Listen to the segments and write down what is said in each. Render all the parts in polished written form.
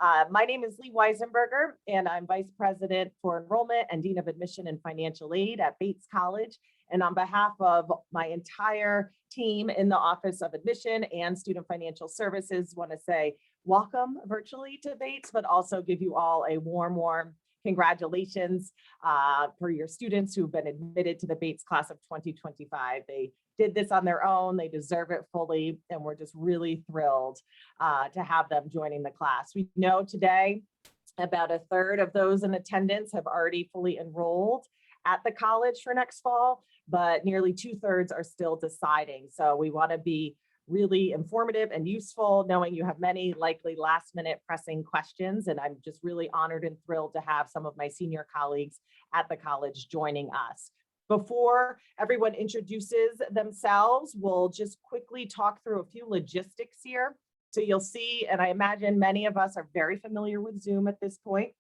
My name is Leigh Weisenburger, and I'm Vice President for Enrollment and Dean of Admission and Financial Aid at Bates College. And on behalf of my entire team in the Office of Admission and Student Financial Services, want to say welcome virtually to Bates, but also give you all a warm congratulations for your students who've been admitted to the Bates class of 2025. They did this on their own, they deserve it fully, and we're just really thrilled to have them joining the class. We know today about a third of those in attendance have already fully enrolled at the college for next fall, but nearly 2/3 are still deciding. So we want to be really informative and useful, knowing you have many likely last minute pressing questions. And I'm just really honored and thrilled to have some of my senior colleagues at the college joining us. Before everyone introduces themselves, we'll just quickly talk through a few logistics here. So you'll see, and I imagine many of us are very familiar with Zoom at this point.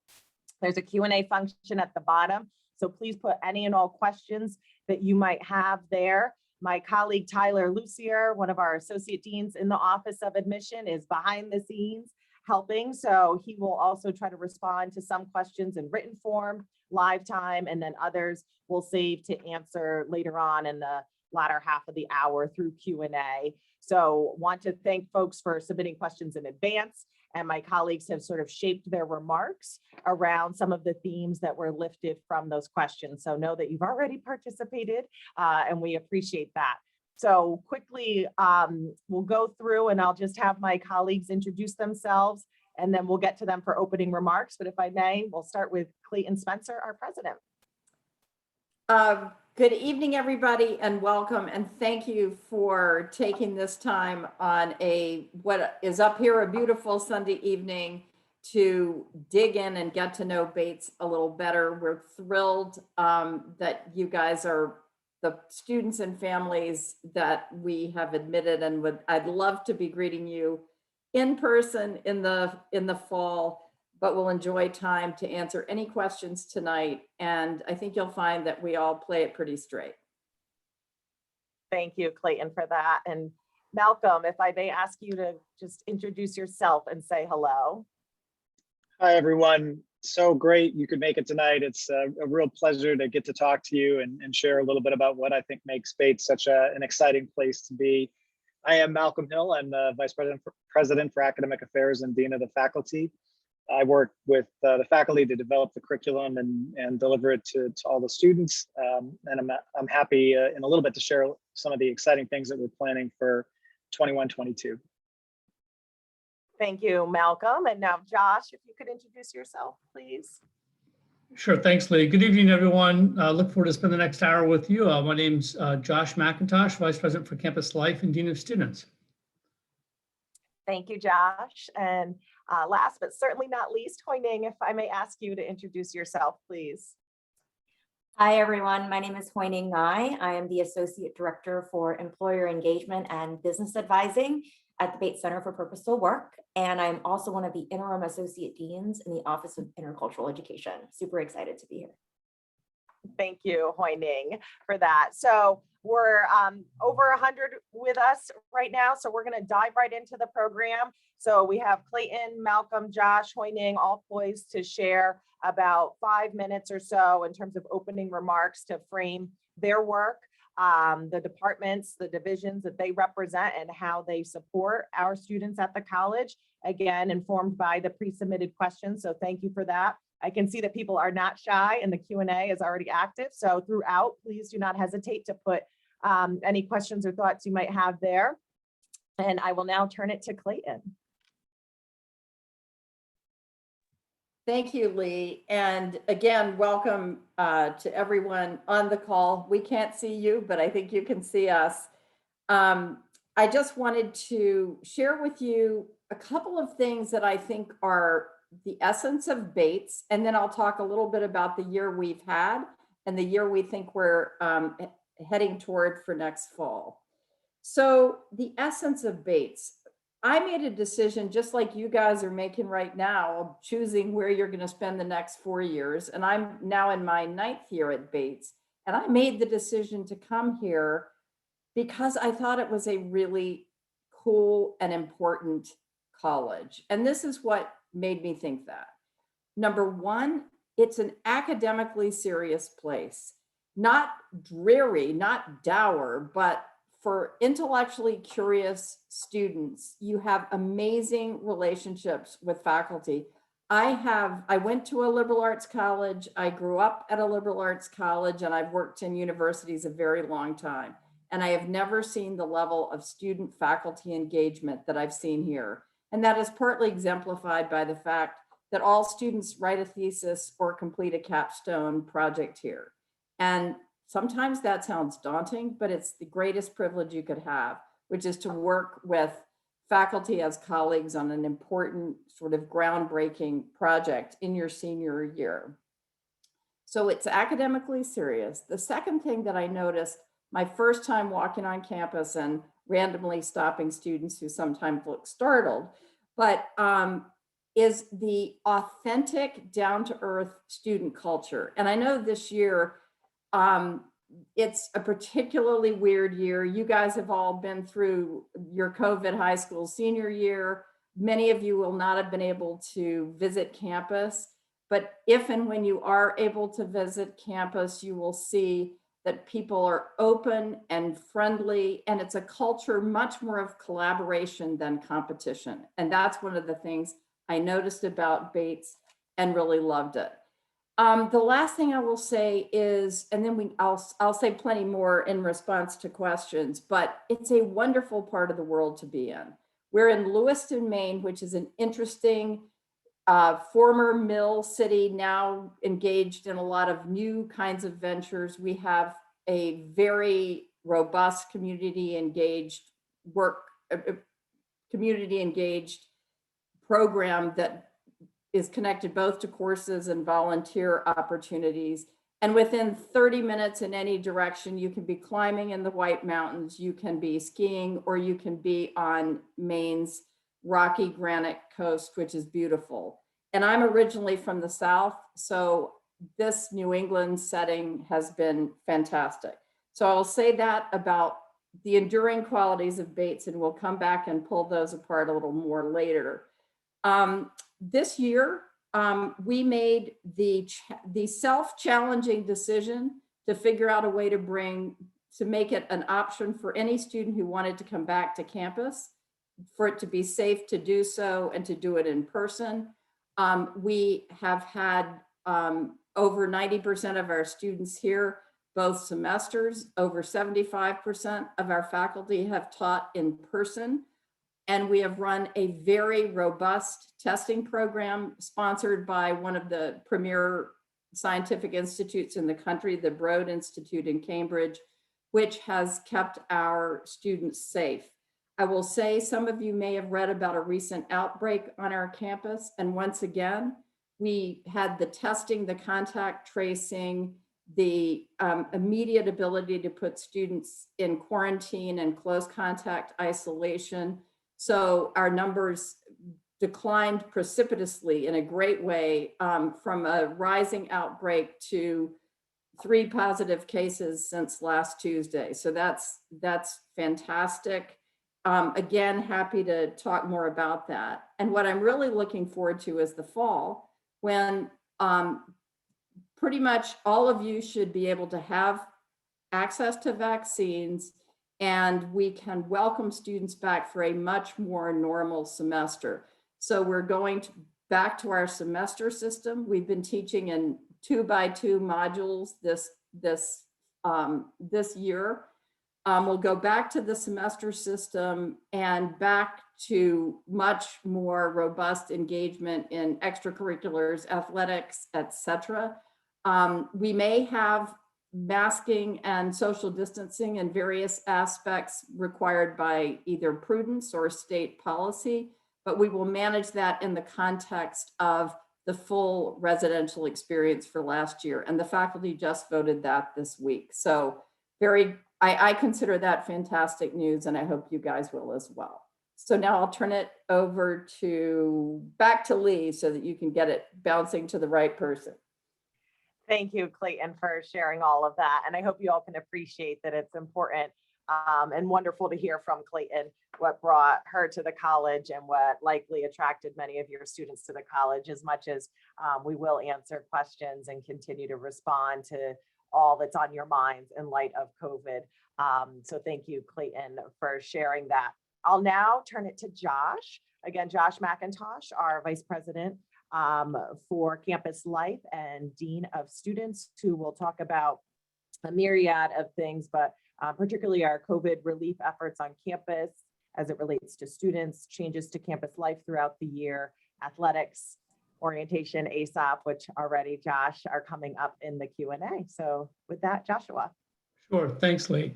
There's a Q&A function at the bottom. So please put any and all questions that you might have there. My colleague, Tyler Lucier, one of our associate deans in the Office of Admission, is behind the scenes helping. So he will also try to respond to some questions in written form, live time, and then others we'll save to answer later on in the latter half of the hour through Q&A. So want to thank folks for submitting questions in advance. And my colleagues have sort of shaped their remarks around some of the themes that were lifted from those questions. So know that you've already participated and we appreciate that. So quickly, we'll go through and I'll just have my colleagues introduce themselves and then we'll get to them for opening remarks. But if I may, we'll start with Clayton Spencer, our president. Good evening, everybody, and welcome. And thank you for taking this time on what is up here, a beautiful Sunday evening to dig in and get to know Bates a little better. We're thrilled that you guys are the students and families that we have admitted, and I'd love to be greeting you in person in the fall. But we'll enjoy time to answer any questions tonight. And I think you'll find that we all play it pretty straight. Thank you, Clayton, for that. And Malcolm, if I may ask you to just introduce yourself and say hello. Hi, everyone. So great you could make it tonight. It's a real pleasure to get to talk to you and share a little bit about what I think makes Bates such an exciting place to be. I am Malcolm Hill. I'm the Vice President for Academic Affairs and Dean of the Faculty. I work with the faculty to develop the curriculum and deliver it to all the students. And I'm happy in a little bit to share some of the exciting things that we're planning for 21-22. Thank you, Malcolm. And now Josh, if you could introduce yourself, please. Sure, thanks, Leigh. Good evening, everyone. Look forward to spend the next hour with you. My name's Josh McIntosh, Vice President for Campus Life and Dean of Students. Thank you, Josh. And last but certainly not least, Hoi Ning, if I may ask you to introduce yourself, please. Hi, everyone. My name is Hoi Ning Ngai. I am the Associate Director for Employer Engagement and Business Advising at the Bates Center for Purposeful Work. And I'm also one of the Interim Associate Deans in the Office of Intercultural Education. Super excited to be here. Thank you, Hoi Ning, for that. So we're over 100 with us right now. So we're going to dive right into the program. So we have Clayton, Malcolm, Josh, Hoi Ning, all poised to share about 5 minutes or so in terms of opening remarks to frame their work, the departments, the divisions that they represent and how they support our students at the college. Again, informed by the pre-submitted questions. So thank you for that. I can see that people are not shy and the Q&A is already active. So throughout, please do not hesitate to put any questions or thoughts you might have there. And I will now turn it to Clayton. Thank you, Leigh. And again, welcome to everyone on the call. We can't see you, but I think you can see us. I just wanted to share with you a couple of things that I think are the essence of Bates, and then I'll talk a little bit about the year we've had and the year we think we're heading toward for next fall. So the essence of Bates, I made a decision just like you guys are making right now, choosing where you're going to spend the next 4 years. And I'm now in my 9th year at Bates. And I made the decision to come here because I thought it was a really cool and important college. And this is what made me think that. Number one, it's an academically serious place, not dreary, not dour, but for intellectually curious students, you have amazing relationships with faculty. I went to a liberal arts college. I grew up at a liberal arts college, and I've worked in universities a very long time. And I have never seen the level of student faculty engagement that I've seen here. And that is partly exemplified by the fact that all students write a thesis or complete a capstone project here. And sometimes that sounds daunting, but it's the greatest privilege you could have, which is to work with faculty as colleagues on an important sort of groundbreaking project in your senior year. So it's academically serious. The second thing that I noticed my first time walking on campus and randomly stopping students who sometimes look startled, but is the authentic, down-to-earth student culture. And I know this year, it's a particularly weird year. You guys have all been through your COVID high school senior year. Many of you will not have been able to visit campus, but if and when you are able to visit campus, you will see that people are open and friendly, and it's a culture much more of collaboration than competition. And that's one of the things I noticed about Bates and really loved it. The last thing I will say is, and then I'll say plenty more in response to questions, but it's a wonderful part of the world to be in. We're in Lewiston, Maine, which is an interesting former mill city, now engaged in a lot of new kinds of ventures. We have a very robust community engaged program that is connected both to courses and volunteer opportunities. And within 30 minutes in any direction, you can be climbing in the White Mountains, you can be skiing, or you can be on Maine's rocky granite coast, which is beautiful. And I'm originally from the South, so this New England setting has been fantastic. So I'll say that about the enduring qualities of Bates, and we'll come back and pull those apart a little more later. This year, we made the self-challenging decision to figure out a way to make it an option for any student who wanted to come back to campus, for it to be safe to do so and to do it in person. We have had over 90% of our students here, both semesters. Over 75% of our faculty have taught in person. And we have run a very robust testing program sponsored by one of the premier scientific institutes in the country, the Broad Institute in Cambridge, which has kept our students safe. I will say some of you may have read about a recent outbreak on our campus. And once again, we had the testing, the contact tracing, the immediate ability to put students in quarantine and close contact isolation. So our numbers declined precipitously in a great way, from a rising outbreak to 3 positive cases since last Tuesday. So that's fantastic. Again, happy to talk more about that. And what I'm really looking forward to is the fall, when pretty much all of you should be able to have access to vaccines, and we can welcome students back for a much more normal semester. So we're going back to our semester system. We've been teaching in 2x2 modules this year. We'll go back to the semester system and back to much more robust engagement in extracurriculars, athletics, etc. We may have masking and social distancing and various aspects required by either prudence or state policy, but we will manage that in the context of the full residential experience for last year. And the faculty just voted that this week. So I consider that fantastic news, and I hope you guys will as well. So now I'll turn it over back to Leigh so that you can get it bouncing to the right person. Thank you, Clayton, for sharing all of that. And I hope you all can appreciate that it's important And wonderful to hear from Clayton what brought her to the college and what likely attracted many of your students to the college, as much as we will answer questions and continue to respond to all that's on your minds in light of COVID. So thank you, Clayton, for sharing that. I'll now turn it to Josh. Again, Josh McIntosh, our Vice President for Campus Life and Dean of Students, who will talk about a myriad of things, but particularly our COVID relief efforts on campus as it relates to students, changes to campus life throughout the year, athletics, orientation, ASOP, which already, Josh, are coming up in the Q&A. So with that, Joshua. Sure, thanks, Leigh.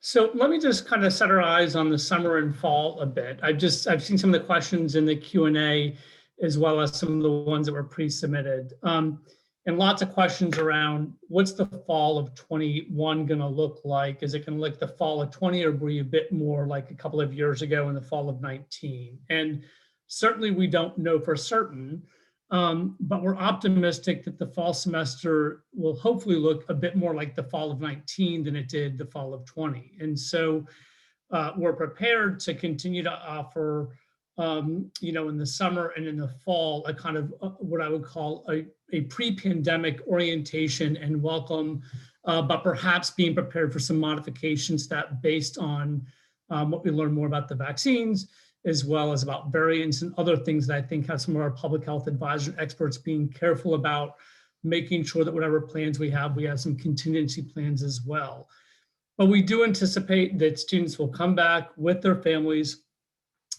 So let me just kind of set our eyes on the summer and fall a bit. I've seen some of the questions in the Q&A as well as some of the ones that were pre-submitted. And lots of questions around what's the fall of 21 going to look like? Is it going to look the fall of 20, or were you a bit more like a couple of years ago in the fall of 19? And certainly we don't know for certain, but we're optimistic that the fall semester will hopefully look a bit more like the fall of 19 than it did the fall of 20. And so we're prepared to continue to offer, in the summer and in the fall, a kind of what I would call a pre-pandemic orientation and welcome, but perhaps being prepared for some modifications that based on what we learn more about the vaccines, as well as about variants and other things that I think have some of our public health advisor experts being careful about making sure that whatever plans we have some contingency plans as well. But we do anticipate that students will come back with their families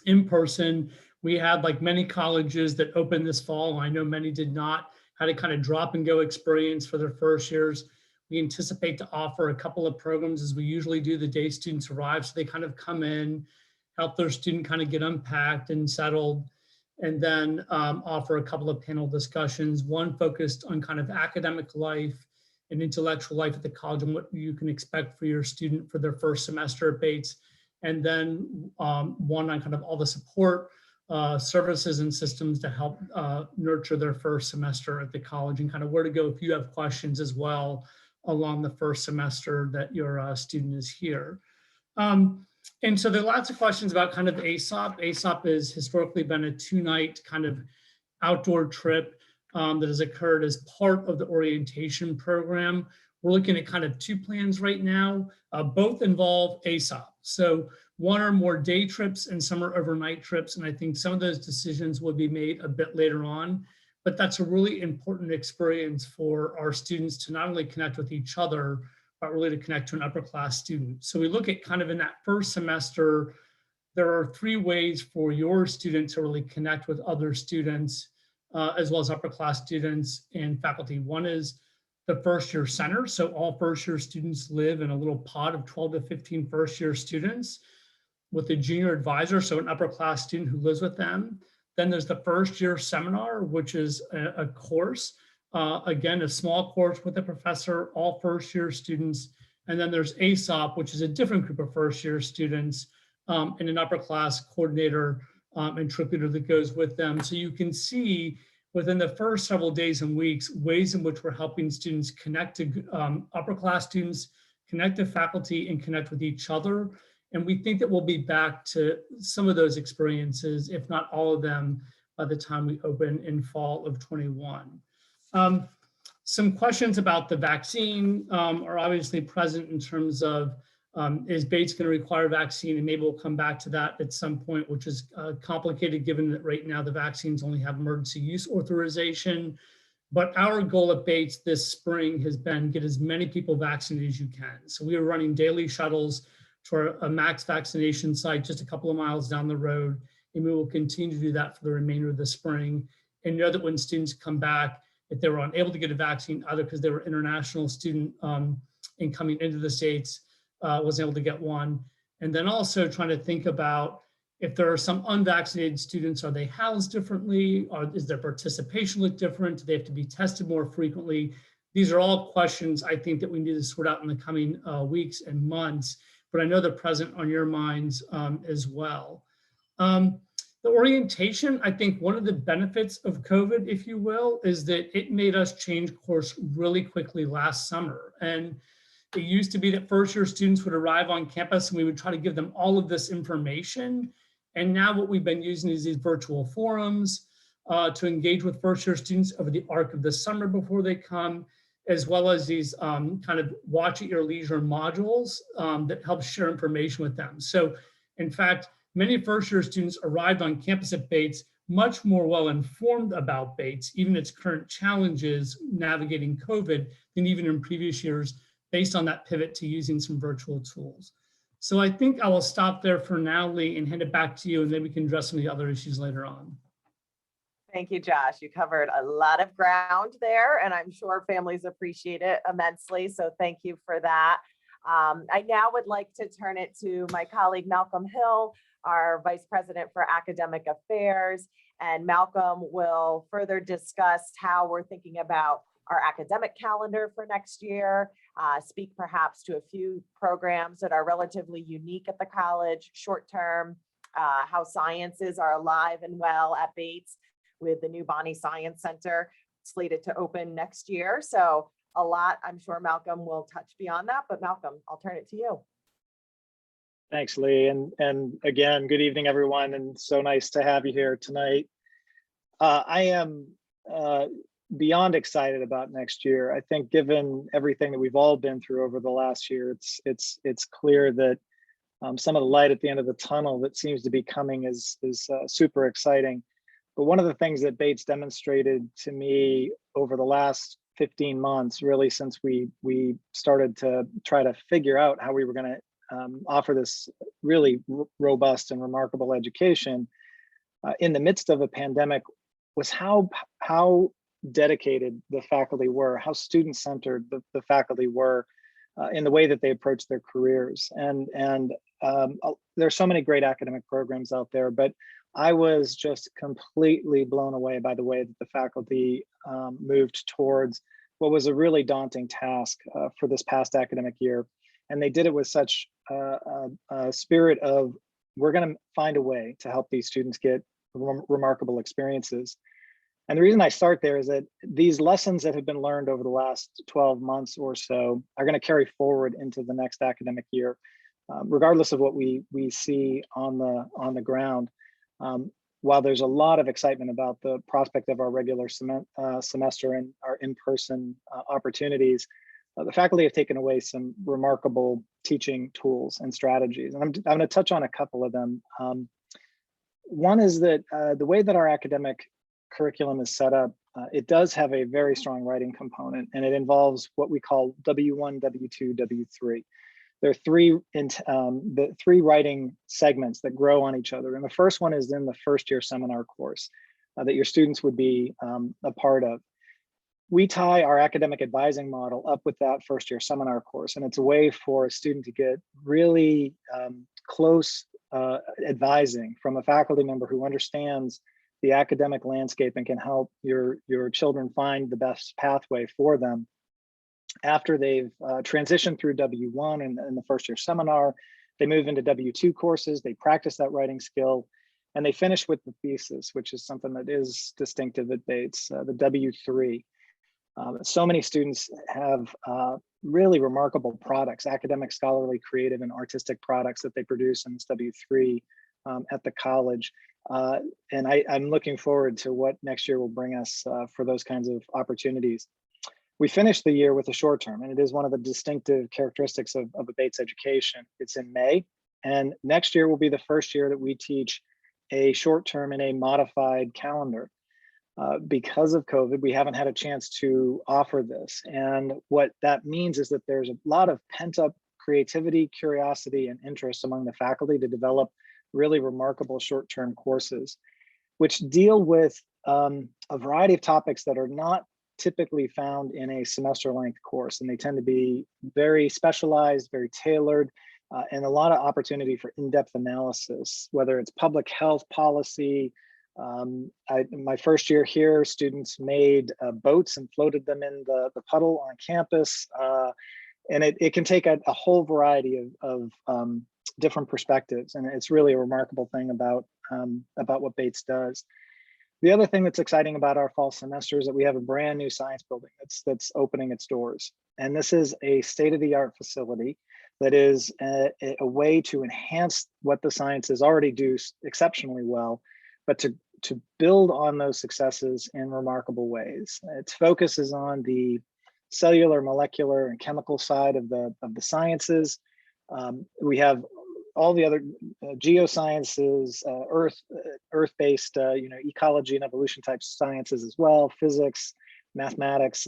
in person. We had, like many colleges that opened this fall, I know many did not, had a kind of drop and go experience for their first years. We anticipate to offer a couple of programs as we usually do the day students arrive. So they kind of come in, help their student kind of get unpacked and settled, and then offer a couple of panel discussions, one focused on kind of academic life and intellectual life at the college and what you can expect for your student for their first semester at Bates, and then one on kind of all the support services and systems to help nurture their first semester at the college, and kind of where to go if you have questions as well along the first semester that your student is here. And so there are lots of questions about kind of ASOP. ASOP has historically been a 2-night kind of outdoor trip that has occurred as part of the orientation program. We're looking at kind of 2 plans right now. Both involve ASOP. So one are more day trips and some are overnight trips. And I think some of those decisions will be made a bit later on. But that's a really important experience for our students to not only connect with each other, but really to connect to an upper class student. So we look at kind of in that first semester, there are 3 ways for your student to really connect with other students, as well as upper class students and faculty. One is the first year center. So all first year students live in a little pod of 12 to 15 first year students with a junior advisor, so an upper class student who lives with them. Then there's the first year seminar, which is a course, again, a small course with a professor, all first year students. And then there's ASOP, which is a different group of first year students and an upper class coordinator interpreter that goes with them. So you can see within the first several days and weeks, ways in which we're helping students connect to upper class students, connect to faculty, and connect with each other. And we think that we'll be back to some of those experiences, if not all of them, by the time we open in fall of 21. Some questions about the vaccine are obviously present in terms of, is Bates going to require a vaccine? And maybe we'll come back to that at some point, which is complicated given that right now the vaccines only have emergency use authorization. But our goal at Bates this spring has been get as many people vaccinated as you can. So we are running daily shuttles to a max vaccination site just a couple of miles down the road. And we will continue to do that for the remainder of the spring. And know that when students come back, if they were unable to get a vaccine, either because they were international student and coming into the States, wasn't able to get one. And then also trying to think about if there are some unvaccinated students, are they housed differently? Or is their participation look different? Do they have to be tested more frequently? These are all questions I think that we need to sort out in the coming weeks and months, but I know they're present on your minds as well. The orientation, I think one of the benefits of COVID, if you will, is that it made us change course really quickly last summer. And It used to be that first-year students would arrive on campus and we would try to give them all of this information. And now what we've been using is these virtual forums to engage with first-year students over the arc of the summer before they come, as well as these kind of watch at your leisure modules that help share information with them. So in fact, many first-year students arrived on campus at Bates much more well-informed about Bates, even its current challenges navigating COVID, than even in previous years, based on that pivot to using some virtual tools. So I think I will stop there for now, Leigh, and hand it back to you, and then we can address some of the other issues later on. Thank you, Josh. You covered a lot of ground there, and I'm sure families appreciate it immensely. So thank you for that. I now would like to turn it to my colleague, Malcolm Hill, our Vice President for Academic Affairs. And Malcolm will further discuss how we're thinking about our academic calendar for next year, speak perhaps to a few programs that are relatively unique at the college, short-term, how sciences are alive and well at Bates with the new Bonnie Science Center slated to open next year. So a lot, I'm sure Malcolm will touch beyond that, but Malcolm, I'll turn it to you. Thanks, Leigh. And again, good evening, everyone. And so nice to have you here tonight. I am beyond excited about next year. I think given everything that we've all been through over the last year, it's clear that some of the light at the end of the tunnel that seems to be coming is super exciting. But one of the things that Bates demonstrated to me over the last 15 months, really since we started to try to figure out how we were going to offer this really robust and remarkable education in the midst of a pandemic, was how dedicated the faculty were, how student-centered the faculty were in the way that they approached their careers. And there's so many great academic programs out there, but I was just completely blown away by the way that the faculty moved towards what was a really daunting task for this past academic year. And they did it with such a spirit of, we're going to find a way to help these students get remarkable experiences. And the reason I start there is that these lessons that have been learned over the last 12 months or so are going to carry forward into the next academic year, regardless of what we see on the ground. While there's a lot of excitement about the prospect of our regular semester and our in-person opportunities, the faculty have taken away some remarkable teaching tools and strategies. And I'm going to touch on a couple of them. One is that the way that our academic curriculum is set up, it does have a very strong writing component, and it involves what we call W1, W2, W3. There are the three writing segments that grow on each other. And the first one is in the first year seminar course that your students would be a part of. We tie our academic advising model up with that first year seminar course. And it's a way for a student to get really close advising from a faculty member who understands the academic landscape and can help your children find the best pathway for them. After they've transitioned through W1 in the first year seminar, they move into W2 courses, they practice that writing skill, and they finish with the thesis, which is something that is distinctive at Bates, the W3. So many students have really remarkable products, academic, scholarly, creative, and artistic products that they produce in this W3 at the college. And I'm looking forward to what next year will bring us for those kinds of opportunities. We finished the year with a short term, and it is one of the distinctive characteristics of a Bates education. It's in May, and next year will be the first year that we teach a short term in a modified calendar. Because of COVID, we haven't had a chance to offer this. And what that means is that there's a lot of pent up creativity, curiosity, and interest among the faculty to develop really remarkable short term courses, which deal with a variety of topics that are not typically found in a semester length course. And they tend to be very specialized, very tailored, and a lot of opportunity for in-depth analysis, whether it's public health policy. My first year here, students made boats and floated them in the puddle on campus. And it can take a whole variety of different perspectives. And it's really a remarkable thing about what Bates does. The other thing that's exciting about our fall semester is that we have a brand new science building that's opening its doors. And this is a state-of-the-art facility that is a way to enhance what the sciences already do exceptionally well, but to build on those successes in remarkable ways. Its focus is on the cellular, molecular, and chemical side of the sciences. We have all the other geosciences, earth-based, ecology and evolution type sciences as well, physics, mathematics,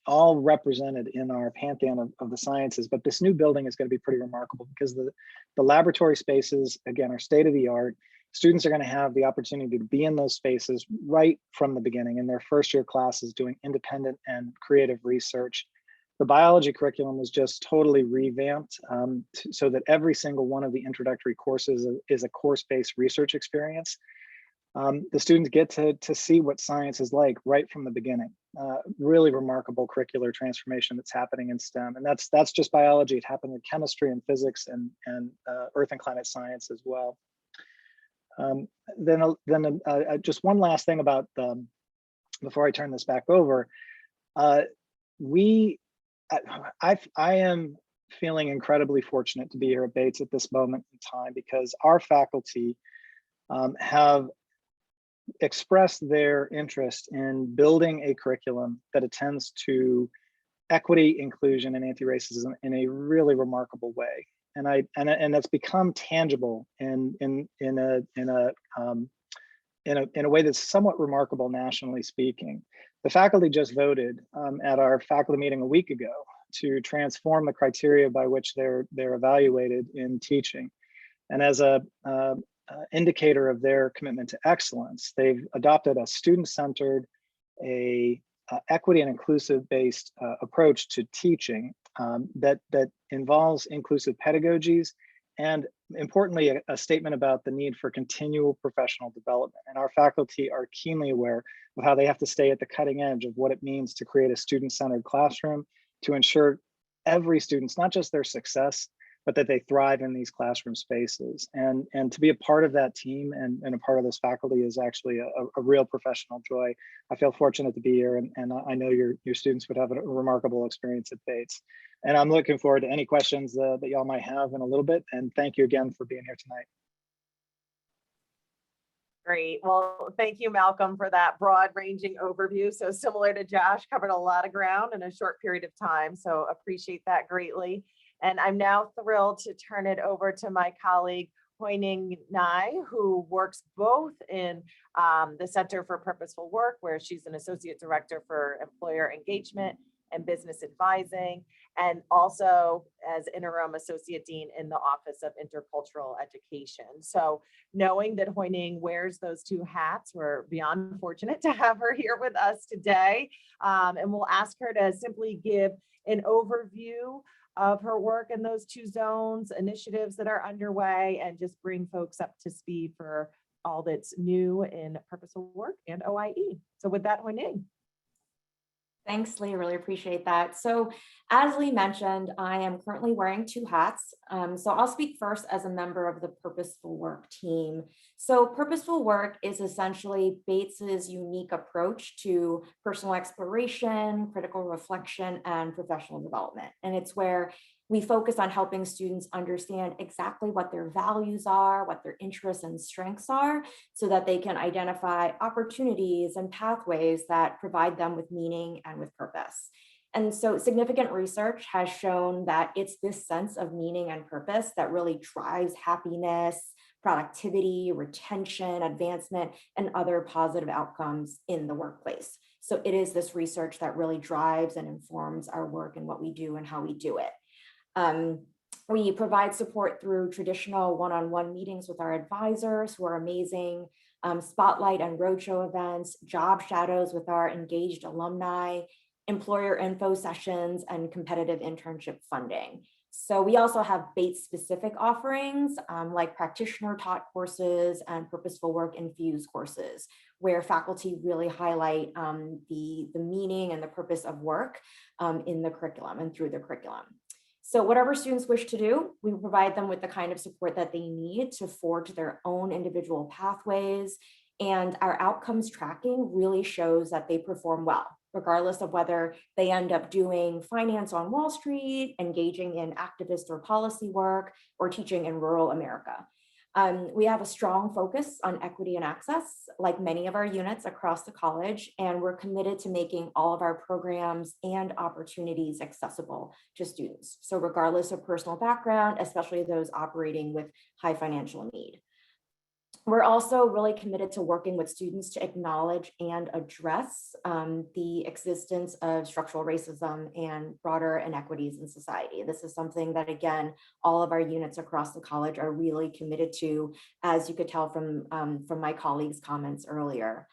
all represented in our pantheon of the sciences. But this new building is going to be pretty remarkable because the laboratory spaces, again, are state of the art. Students are going to have the opportunity to be in those spaces right from the beginning in their first year classes doing independent and creative research. The biology curriculum was just totally revamped so that every single one of the introductory courses is a course-based research experience. The students get to see what science is like right from the beginning. Really remarkable curricular transformation that's happening in STEM. And that's just biology. It happened in chemistry and physics and earth and climate science as well. Just one last thing about before I turn this back over, I am feeling incredibly fortunate to be here at Bates at this moment in time because our faculty have expressed their interest in building a curriculum that attends to equity, inclusion, and anti-racism in a really remarkable way. And that's become tangible in a way that's somewhat remarkable nationally speaking. The faculty just voted at our faculty meeting a week ago to transform the criteria by which they're evaluated in teaching. And as a indicator of their commitment to excellence, they've adopted a student-centered, equity and inclusive based approach to teaching that involves inclusive pedagogies and, importantly, a statement about the need for continual professional development. And our faculty are keenly aware of how they have to stay at the cutting edge of what it means to create a student-centered classroom to ensure every student's, not just their success, but that they thrive in these classroom spaces. And to be a part of that team and a part of this faculty is actually a real professional joy. I feel fortunate to be here, and I know your students would have a remarkable experience at Bates. And I'm looking forward to any questions that y'all might have in a little bit. And thank you again for being here tonight. Great. Well, thank you, Malcolm, for that broad-ranging overview. So similar to Josh, covered a lot of ground in a short period of time. So appreciate that greatly. And I'm now thrilled to turn it over to my colleague, Hoi Ning Ngai, who works both in the Center for Purposeful Work, where she's an associate director for employer engagement and business advising, and also as interim associate dean in the Office of Intercultural Education. So knowing that Hoi Ning wears those two hats, we're beyond fortunate to have her here with us today. And we'll ask her to simply give an overview of her work in those two zones, initiatives that are underway, and just bring folks up to speed for all that's new in Purposeful Work and OIE. So with that, Hoi Ning. Thanks, Leigh. Really appreciate that. So as Leigh mentioned, I am currently wearing two hats. So I'll speak first as a member of the Purposeful Work team. So Purposeful Work is essentially Bates's unique approach to personal exploration, critical reflection, and professional development. And it's where we focus on helping students understand exactly what their values are, what their interests and strengths are, so that they can identify opportunities and pathways that provide them with meaning and with purpose. And so significant research has shown that it's this sense of meaning and purpose that really drives happiness, productivity, retention, advancement, and other positive outcomes in the workplace. So it is this research that really drives and informs our work and what we do and how we do it. We provide support through traditional one-on-one meetings with our advisors who are amazing, spotlight and roadshow events, job shadows with our engaged alumni, employer info sessions, and competitive internship funding. So we also have Bates-specific offerings like practitioner-taught courses and Purposeful Work infused courses, where faculty really highlight the meaning and the purpose of work in the curriculum and through the curriculum. So whatever students wish to do, we provide them with the kind of support that they need to forge their own individual pathways And our outcomes tracking really shows that they perform well, regardless of whether they end up doing finance on Wall Street, engaging in activist or policy work, or teaching in rural America. We have a strong focus on equity and access, like many of our units across the college, and we're committed to making all of our programs and opportunities accessible to students. So regardless of personal background, especially those operating with high financial need. We're also really committed to working with students to acknowledge and address the existence of structural racism and broader inequities in society. This is something that, again, all of our units across the college are really committed to, as you could tell from my colleagues' comments earlier.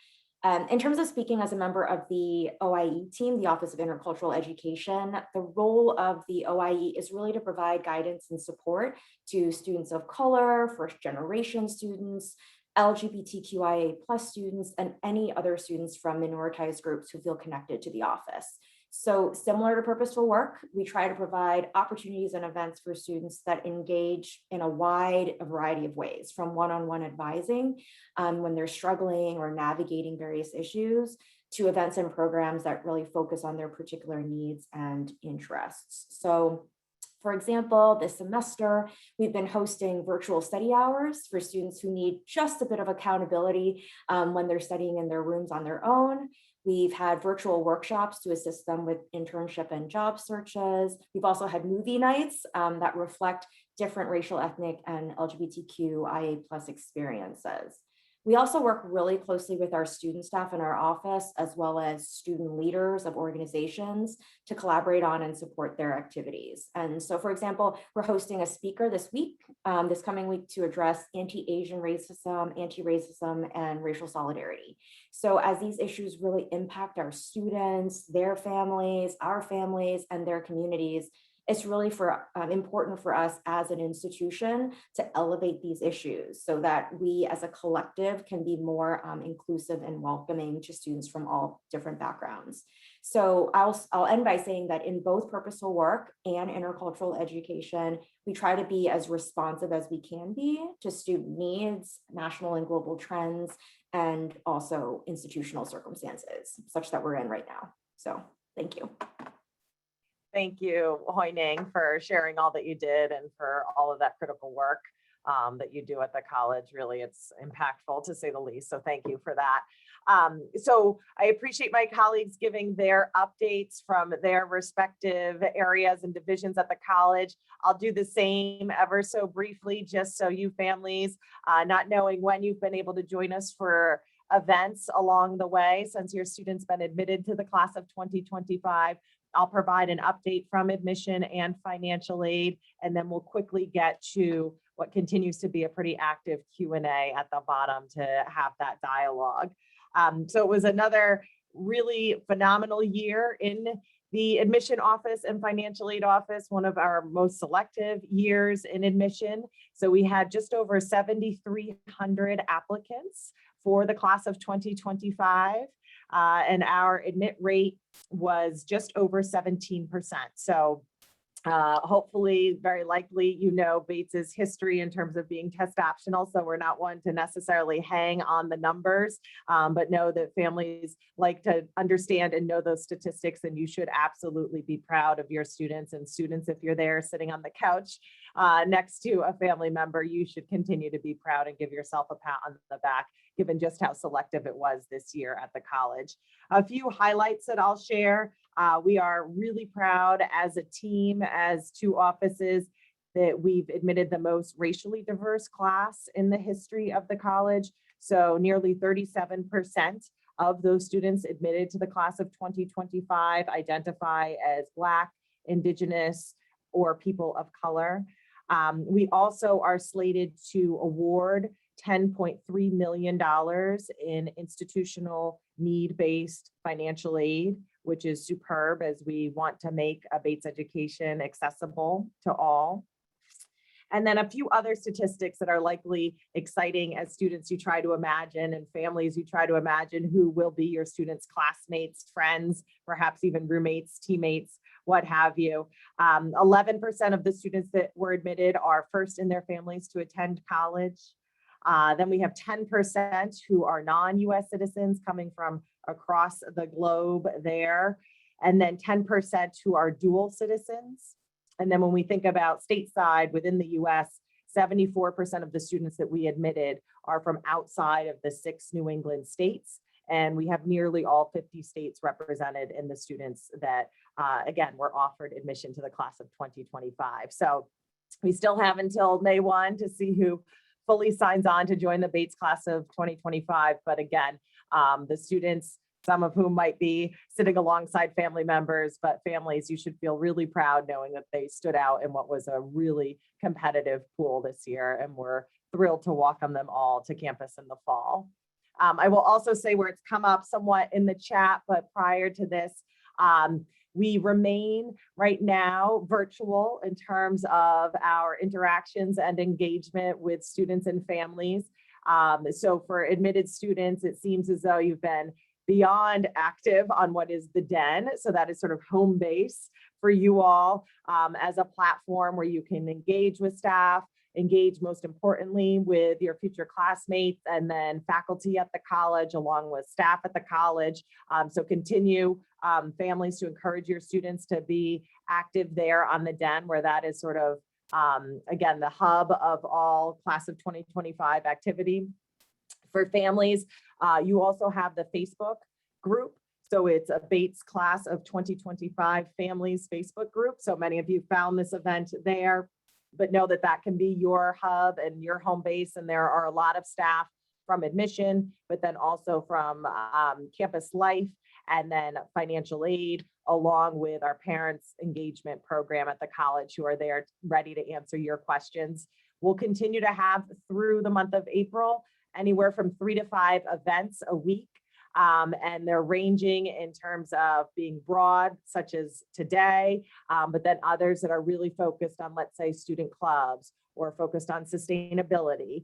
In terms of speaking as a member of the OIE team, the Office of Intercultural Education, the role of the OIE is really to provide guidance and support to students of color, first generation students, LGBTQIA+ students, and any other students from minoritized groups who feel connected to the office. So similar to Purposeful Work, we try to provide opportunities and events for students that engage in a wide variety of ways, from one-on-one advising when they're struggling or navigating various issues, to events and programs that really focus on their particular needs and interests. So for example, this semester, we've been hosting virtual study hours for students who need just a bit of accountability when they're studying in their rooms on their own. We've had virtual workshops to assist them with internship and job searches. We've also had movie nights that reflect different racial, ethnic, and LGBTQIA+ experiences. We also work really closely with our student staff in our office, as well as student leaders of organizations, to collaborate on and support their activities. And so, for example, we're hosting a speaker this week, this coming week, to address anti-Asian racism, anti-racism, and racial solidarity. So as these issues really impact our students, their families, our families, and their communities, it's really important for us as an institution to elevate these issues so that we as a collective can be more inclusive and welcoming to students from all different backgrounds. So I'll end by saying that in both Purposeful Work and Intercultural Education, we try to be as responsive as we can be to student needs, national and global trends, and also institutional circumstances, such that we're in right now. So thank you. Thank you, Hoi Ning, for sharing all that you did and for all of that critical work that you do at the college. Really, it's impactful, to say the least. So thank you for that. So I appreciate my colleagues giving their updates from their respective areas and divisions at the college. I'll do the same ever so briefly, just so you families, not knowing when you've been able to join us for events along the way since your students been admitted to the class of 2025. I'll provide an update from admission and financial aid, and then we'll quickly get to what continues to be a pretty active Q&A at the bottom to have that dialogue. So it was another really phenomenal year in the admission office and financial aid office, one of our most selective years in admission. So we had just over 7,300 applicants for the class of 2025. And our admit rate was just over 17%. So hopefully, very likely, you know, Bates's history in terms of being test optional. So we're not one to necessarily hang on the numbers, but know that families like to understand and know those statistics, and you should absolutely be proud of your students. And students, if you're there sitting on the couch next to a family member, you should continue to be proud and give yourself a pat on the back, given just how selective it was this year at the college. A few highlights that I'll share. We are really proud as a team, as two offices, that we've admitted the most racially diverse class in the history of the college. So nearly 37% of those students admitted to the class of 2025 identify as Black, Indigenous, or people of color. We also are slated to award $10.3 million in institutional need-based financial aid, which is superb, as we want to make a Bates education accessible to all. And then a few other statistics that are likely exciting as students you try to imagine, and families you try to imagine who will be your students' classmates, friends, perhaps even roommates, teammates, what have you. 11% of the students that were admitted are first in their families to attend college. Then we have 10% who are non-US citizens coming from across the globe there. And then 10% who are dual citizens. And then when we think about stateside within the US, 74% of the students that we admitted are from outside of the 6 New England states. And we have nearly all 50 states represented in the students that, again, were offered admission to the class of 2025. So we still have until May 1 to see who fully signs on to join the Bates class of 2025. But again, the students, some of whom might be sitting alongside family members, but families, you should feel really proud knowing that they stood out in what was a really competitive pool this year. And we're thrilled to welcome them all to campus in the fall. I will also say, where it's come up somewhat in the chat, but prior to this, we remain right now virtual in terms of our interactions and engagement with students and families. So for admitted students, it seems as though you've been beyond active on what is the Den. So that is sort of home base for you all as a platform where you can engage with staff, engage most importantly with your future classmates, and then faculty at the college along with staff at the college. So continue families to encourage your students to be active there on the Den, where that is sort of, again, the hub of all class of 2025 activity. For families, you also have the Facebook group. So it's a Bates class of 2025 families Facebook group. So many of you found this event there, but know that that can be your hub and your home base. And there are a lot of staff from admission, but then also from campus life and then financial aid, along with our parents engagement program at the college, who are there ready to answer your questions. We'll continue to have through the month of April, anywhere from 3 to 5 events a week. And they're ranging in terms of being broad, such as today, but then others that are really focused on, let's say, student clubs or focused on sustainability.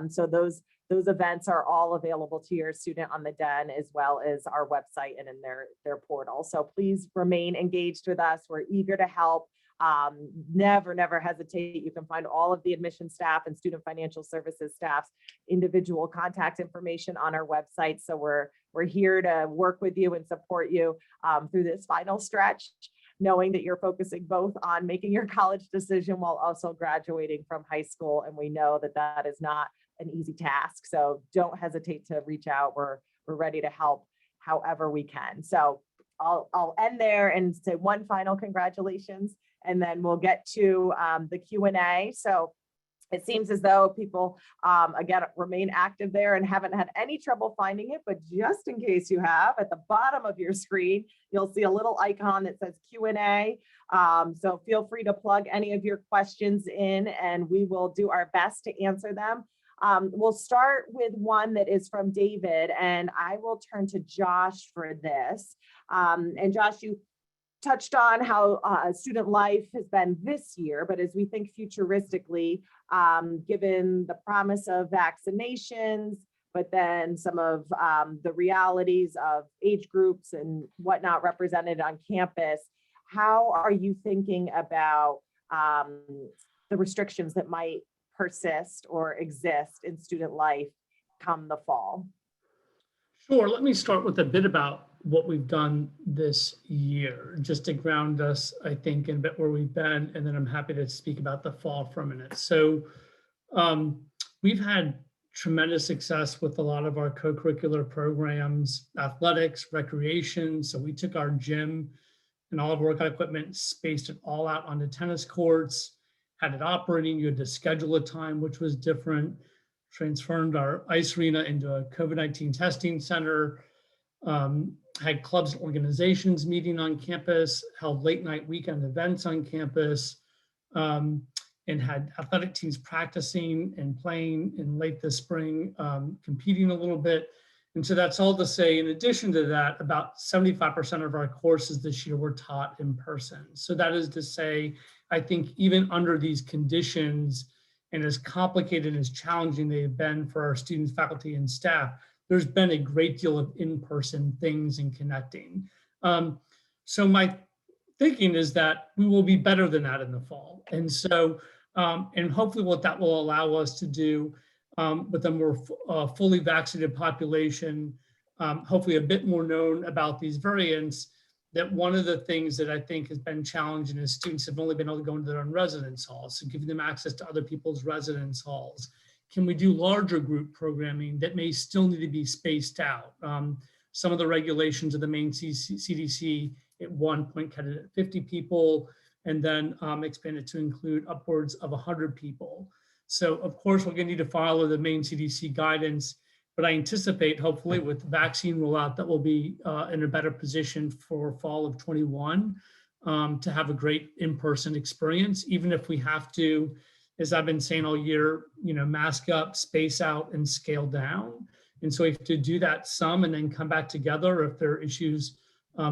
So those events are all available to your student on the Den, as well as our website and in their portal. So please remain engaged with us. We're eager to help. Never hesitate. You can find all of the admission staff and student financial services staff's individual contact information on our website. So we're here to work with you and support you through this final stretch, knowing that you're focusing both on making your college decision while also graduating from high school. And we know that that is not an easy task. So don't hesitate to reach out. We're ready to help however we can. So I'll end there and say one final congratulations, and then we'll get to the Q&A. So it seems as though people, again, remain active there and haven't had any trouble finding it, but just in case you have, at the bottom of your screen, you'll see a little icon that says Q&A. So feel free to plug any of your questions in and we will do our best to answer them. We'll start with one that is from David, and I will turn to Josh for this. And Josh, you touched on how student life has been this year, but as we think futuristically, given the promise of vaccinations, but then some of the realities of age groups and whatnot represented on campus, how are you thinking about the restrictions that might persist or exist in student life come the fall? Sure. Let me start with a bit about what we've done this year, just to ground us, I think, in a bit where we've been, and then I'm happy to speak about the fall for a minute. So we've had tremendous success with a lot of our co-curricular programs, athletics, recreation. So we took our gym and all of our workout equipment, spaced it all out onto tennis courts, had it operating. You had to schedule a time, which was different, transformed our ice arena into a COVID-19 testing center, had clubs and organizations meeting on campus, held late night weekend events on campus, and had athletic teams practicing and playing in late this spring, competing a little bit. And so that's all to say, in addition to that, about 75% of our courses this year were taught in person. So that is to say, I think even under these conditions, and as complicated and as challenging they've been for our students, faculty, and staff, there's been a great deal of in-person things and connecting. So my thinking is that we will be better than that in the fall. And so, and hopefully what that will allow us to do with a more fully vaccinated population, hopefully a bit more known about these variants, that one of the things that I think has been challenging is students have only been able to go into their own residence halls, so giving them access to other people's residence halls. Can we do larger group programming that may still need to be spaced out? Some of the regulations of the Maine CDC at one point cut it at 50 people and then expanded to include upwards of 100 people. So of course, we're gonna need to follow the Maine CDC guidance, but I anticipate hopefully with vaccine rollout that we'll be in a better position for fall of 21 to have a great in-person experience, even if we have to, as I've been saying all year, mask up, space out, and scale down. And so we have to do that some and then come back together if there are issues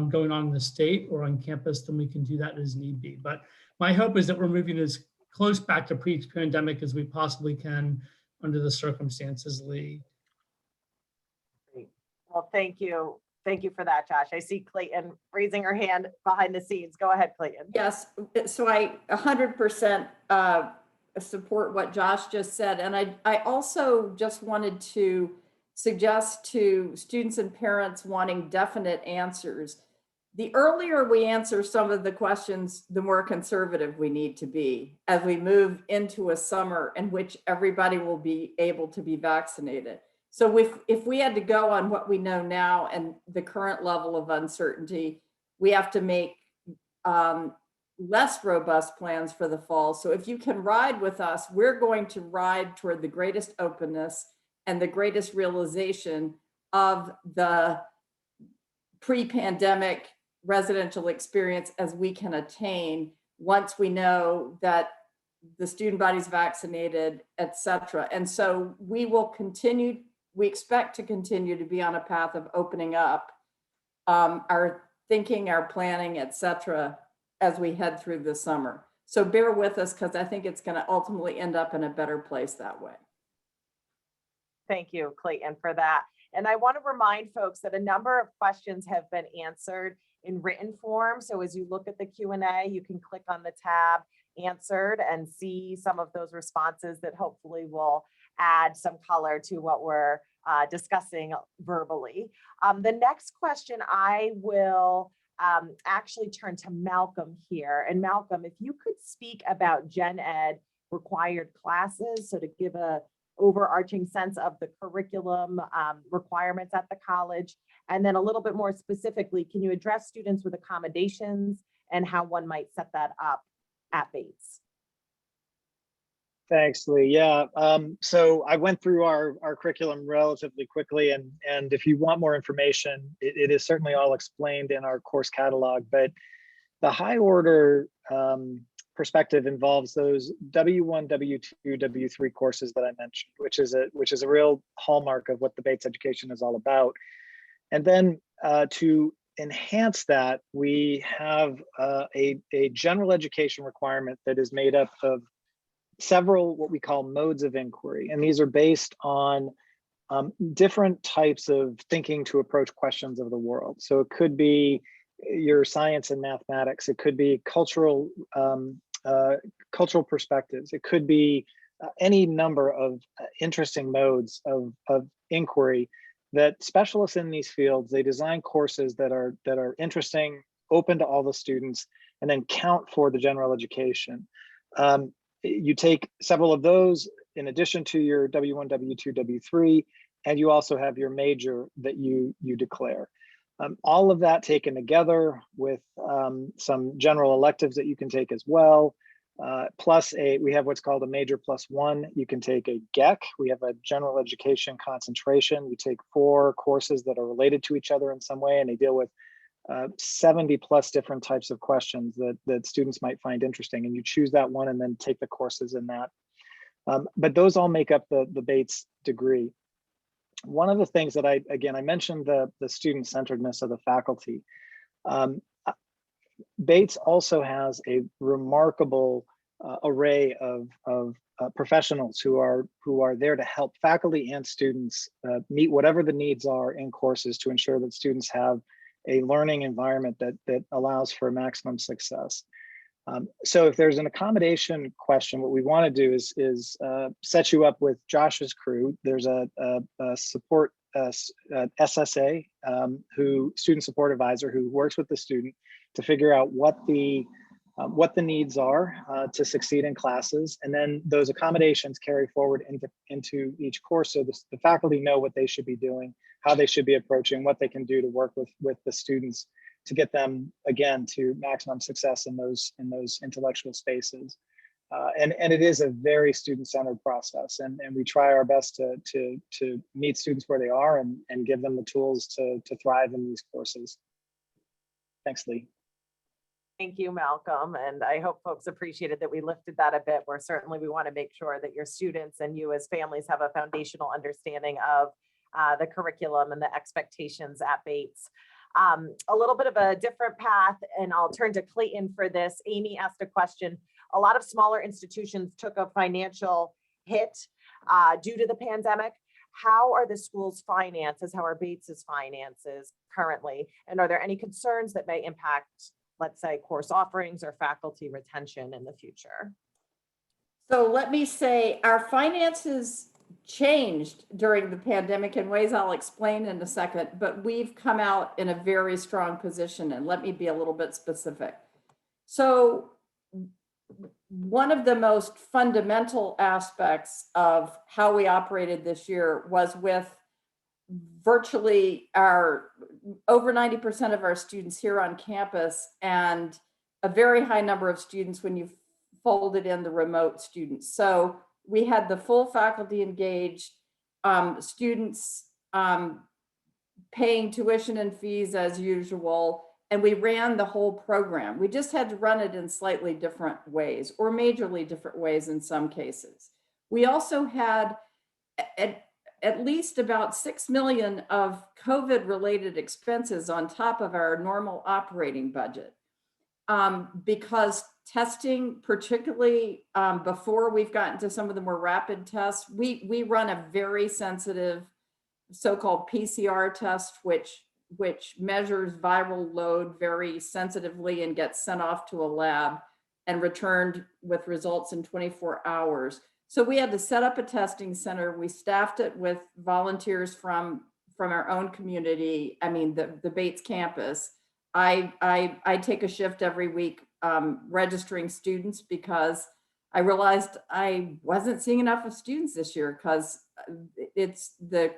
going on in the state or on campus, then we can do that as need be. But my hope is that we're moving as close back to pre-pandemic as we possibly can under the circumstances, Leigh. Great. Well, thank you. Thank you for that, Josh. I see Clayton raising her hand behind the scenes. Go ahead, Clayton. Yes, so I 100% support what Josh just said. And I also just wanted to suggest to students and parents wanting definite answers, the earlier we answer some of the questions, the more conservative we need to be as we move into a summer in which everybody will be able to be vaccinated. So if we had to go on what we know now and the current level of uncertainty, we have to make less robust plans for the fall. So if you can ride with us, we're going to ride toward the greatest openness and the greatest realization of the pre-pandemic residential experience as we can attain once we know that the student body's vaccinated, et cetera. And so we will continue, we expect to continue to be on a path of opening up our thinking, our planning, et cetera, as we head through the summer. So bear with us because I think it's going to ultimately end up in a better place that way. Thank you, Clayton, for that. And I want to remind folks that a number of questions have been answered in written form. So as you look at the Q&A, you can click on the tab answered and see some of those responses that hopefully will add some color to what we're discussing verbally. The next question I will actually turn to Malcolm here. And Malcolm, if you could speak about Gen Ed required classes, so to give a overarching sense of the curriculum requirements at the college, and then a little bit more specifically, can you address students with accommodations and how one might set that up at Bates? Thanks, Leigh. Yeah, so I went through our curriculum relatively quickly, and if you want more information, it is certainly all explained in our course catalog. But the high order perspective involves those W1, W2, W3 courses that I mentioned, which is a real hallmark of what the Bates education is all about. And then to enhance that, we have a general education requirement that is made up of several what we call modes of inquiry. And these are based on different types of thinking to approach questions of the world. So it could be your science and mathematics. It could be cultural perspectives. It could be any number of interesting modes of inquiry that specialists in these fields, they design courses that are interesting, open to all the students, and then count for the general education. You take several of those in addition to your W1, W2, W3, and you also have your major that you declare. All of that taken together with some general electives that you can take as well, plus we have what's called a major plus one. You can take a GEC. We have a general education concentration. You take 4 courses that are related to each other in some way, and they deal with 70 plus different types of questions that students might find interesting, and you choose that one and then take the courses in that. But those all make up the Bates degree. One of the things that I mentioned the student-centeredness of the faculty. Bates also has a remarkable array of professionals who are there to help faculty and students meet whatever the needs are in courses to ensure that students have a learning environment that allows for maximum success. So if there's an accommodation question, what we want to do is set you up with Josh's crew. There's a support SSA, student support advisor, who works with the student to figure out what the needs are to succeed in classes, and then those accommodations carry forward into each course, so the faculty know what they should be doing, how they should be approaching, what they can do to work with the students to get them, again, to maximum success in those intellectual spaces. And it is a very student-centered process, and we try our best to meet students where they are and give them the tools to thrive in these courses. Thanks, Leigh. Thank you, Malcolm. And I hope folks appreciated that we lifted that a bit, where certainly we want to make sure that your students and you as families have a foundational understanding of the curriculum and the expectations at Bates. A little bit of a different path, and I'll turn to Clayton for this. Amy asked a question. A lot of smaller institutions took a financial hit due to the pandemic. How are the school's finances? How are Bates's finances currently? And are there any concerns that may impact, let's say, course offerings or faculty retention in the future? So let me say, our finances changed during the pandemic in ways I'll explain in a second, but we've come out in a very strong position, and let me be a little bit specific. So one of the most fundamental aspects of how we operated this year was with virtually over 90% of our students here on campus, and a very high number of students when you folded in the remote students. So we had the full faculty engaged, students paying tuition and fees as usual, and we ran the whole program. We just had to run it in slightly different ways, or majorly different ways in some cases. We also had at least about 6 million of COVID-related expenses on top of our normal operating budget. Because testing, particularly before we've gotten to some of the more rapid tests, we run a very sensitive so-called PCR test, which measures viral load very sensitively and gets sent off to a lab and returned with results in 24 hours. So we had to set up a testing center. We staffed it with volunteers from our own community. I mean, the Bates campus. I take a shift every week registering students, because I realized I wasn't seeing enough of students this year, because it's the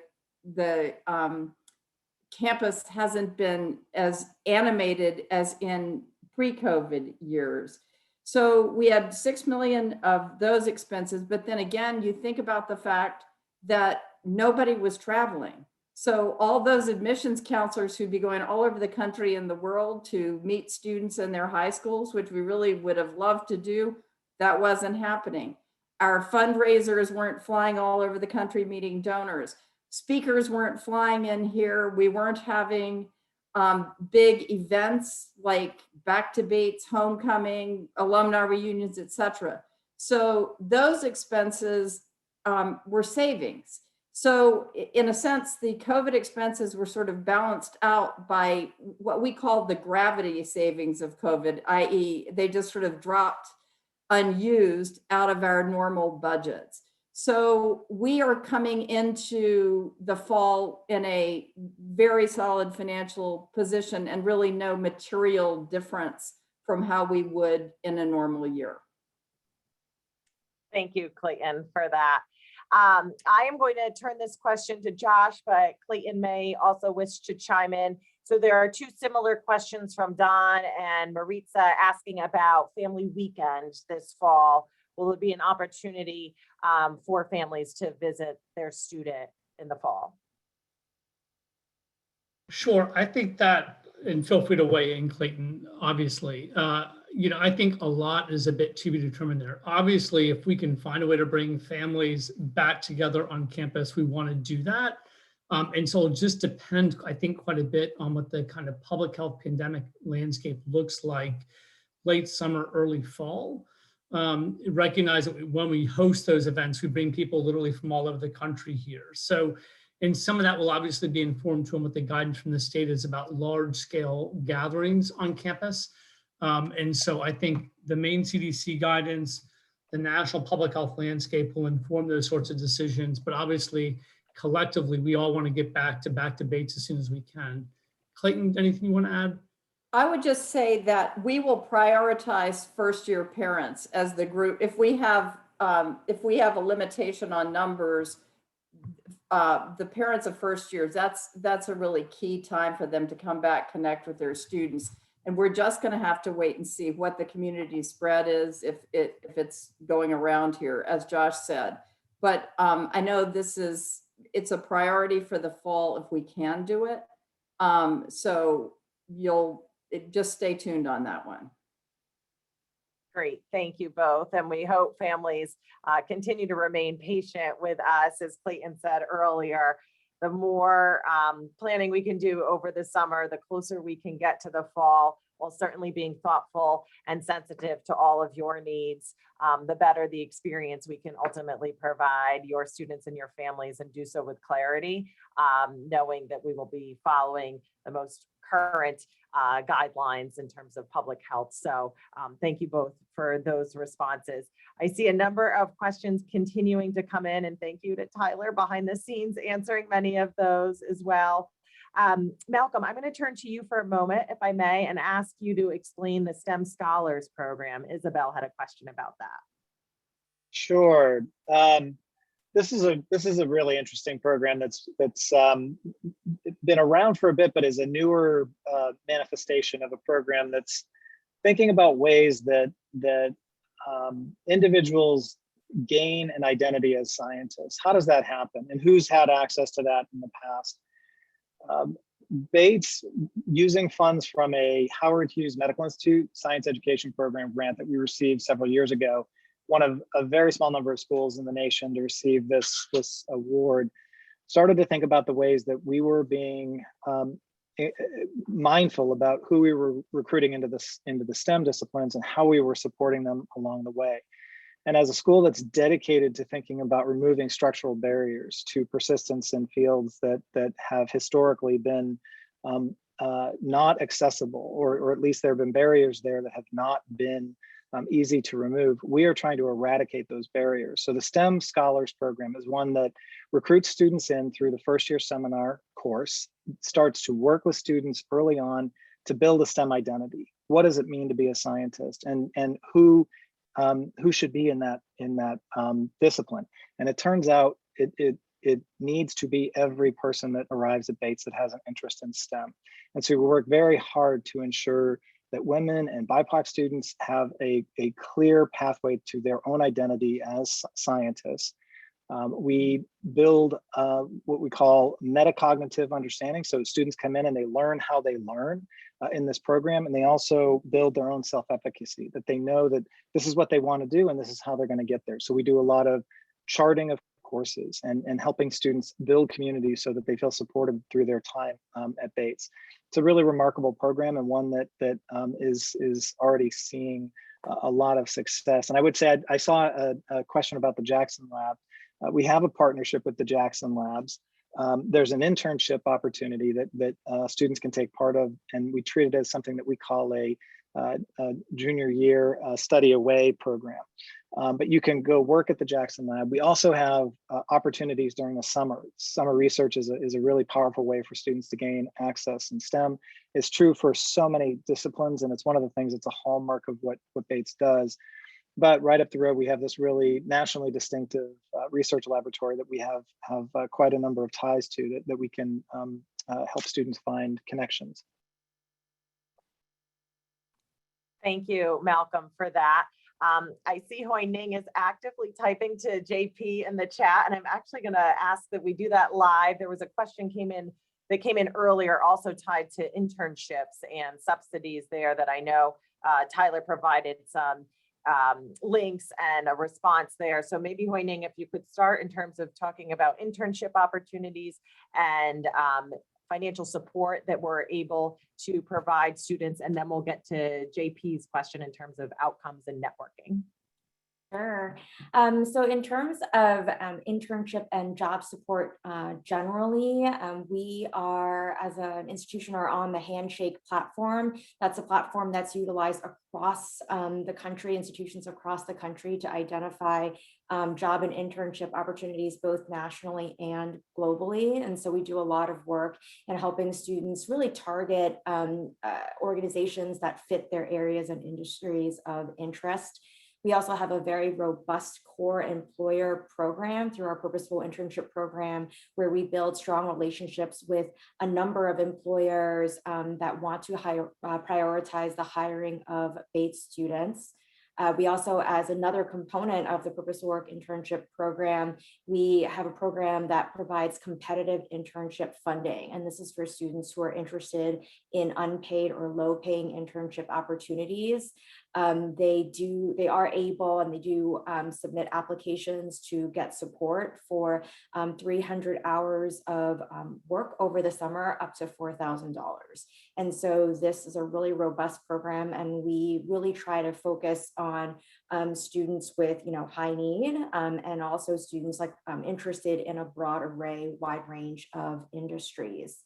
campus hasn't been as animated as in pre-COVID years. So we had 6 million of those expenses, but then again, you think about the fact that nobody was traveling. So all those admissions counselors who'd be going all over the country and the world to meet students in their high schools, which we really would have loved to do, that wasn't happening. Our fundraisers weren't flying all over the country meeting donors. Speakers weren't flying in here. We weren't having big events like Back to Bates, homecoming, alumni reunions, etc. So those expenses were savings. So in a sense, the COVID expenses were sort of balanced out by what we call the gravity savings of COVID, i.e. they just sort of dropped unused out of our normal budgets. So we are coming into the fall in a very solid financial position, and really no material difference from how we would in a normal year. Thank you, Clayton, for that. I am going to turn this question to Josh, but Clayton may also wish to chime in. So there are two similar questions from Don and Maritza asking about family weekend this fall. Will it be an opportunity for families to visit their student in the fall? Sure, I think that, and feel free to weigh in, Clayton, obviously. I think a lot is a bit to be determined there. Obviously, if we can find a way to bring families back together on campus, we want to do that. And so it'll just depend, I think, quite a bit on what the kind of public health pandemic landscape looks like late summer, early fall. Recognize that when we host those events, we bring people literally from all over the country here. So, and some of that will obviously be informed to what the guidance from the state is about large scale gatherings on campus. And so I think the Maine CDC guidance, the national public health landscape will inform those sorts of decisions. But obviously, collectively, we all want to get back to Bates as soon as we can. Clayton, anything you want to add? I would just say that we will prioritize first-year parents as the group. If we have a limitation on numbers, the parents of first years, that's a really key time for them to come back, connect with their students. And we're just going to have to wait and see what the community spread is, if it's going around here, as Josh said. But I know it's a priority for the fall if we can do it. So just stay tuned on that one. Great, thank you both. And we hope families continue to remain patient with us. As Clayton said earlier, the more planning we can do over the summer, the closer we can get to the fall, while certainly being thoughtful and sensitive to all of your needs, the better the experience we can ultimately provide your students and your families, and do so with clarity, knowing that we will be following the most current guidelines in terms of public health. So thank you both for those responses. I see a number of questions continuing to come in, and thank you to Tyler behind the scenes answering many of those as well. Malcolm, I'm going to turn to you for a moment, if I may, and ask you to explain the STEM Scholars Program. Isabel had a question about that. Sure. This is a really interesting program that's been around for a bit, but is a newer manifestation of a program that's thinking about ways that individuals gain an identity as scientists. How does that happen, and who's had access to that in the past? Bates, using funds from a Howard Hughes Medical Institute science education program grant that we received several years ago, one of a very small number of schools in the nation to receive this award, started to think about the ways that we were being mindful about who we were recruiting into the STEM disciplines and how we were supporting them along the way. And as a school that's dedicated to thinking about removing structural barriers to persistence in fields that have historically been not accessible, or at least there have been barriers there that have not been easy to remove, we are trying to eradicate those barriers. So the STEM Scholars Program is one that recruits students in through the first year seminar course, starts to work with students early on to build a STEM identity. What does it mean to be a scientist, and who should be in that discipline? And it turns out it needs to be every person that arrives at Bates that has an interest in STEM. And so we work very hard to ensure that women and BIPOC students have a clear pathway to their own identity as scientists. We build what we call metacognitive understanding. So students come in and they learn how they learn in this program, and they also build their own self-efficacy, that they know that this is what they want to do and this is how they're going to get there. So we do a lot of charting of courses and helping students build communities so that they feel supported through their time at Bates. It's a really remarkable program, and one that is already seeing a lot of success. And I would say I saw a question about the Jackson Lab. We have a partnership with the Jackson Labs. There's an internship opportunity that students can take part of, and we treat it as something that we call a junior year study away program. But you can go work at the Jackson Lab. We also have opportunities during the summer. Summer research is a really powerful way for students to gain access in STEM. It's true for so many disciplines, and it's one of the things that's a hallmark of what Bates does. But right up the road, we have this really nationally distinctive research laboratory that we have quite a number of ties to that we can help students find connections. Thank you, Malcolm, for that. I see Hoi Ning is actively typing to JP in the chat, and I'm actually going to ask that we do that live. There was a question that came in earlier, also tied to internships and subsidies there, that I know Tyler provided some links and a response there. So maybe Hoi Ning, if you could start in terms of talking about internship opportunities and financial support that we're able to provide students, and then we'll get to JP's question in terms of outcomes and networking. Sure. So in terms of internship and job support generally, we are, as an institution, are on the Handshake platform. That's a platform that's utilized across the country, institutions across the country, to identify job and internship opportunities both nationally and globally. And so we do a lot of work in helping students really target organizations that fit their areas and industries of interest. We also have a very robust core employer program through our Purposeful internship program, where we build strong relationships with a number of employers that want to prioritize the hiring of Bates students. We also, as another component of the Purposeful Work internship program, we have a program that provides competitive internship funding. And this is for students who are interested in unpaid or low paying internship opportunities. They are able, and they do submit applications to get support for 300 hours of work over the summer, up to $4,000. And so this is a really robust program, and we really try to focus on students with, high need, and also students interested in a broad array, wide range of industries.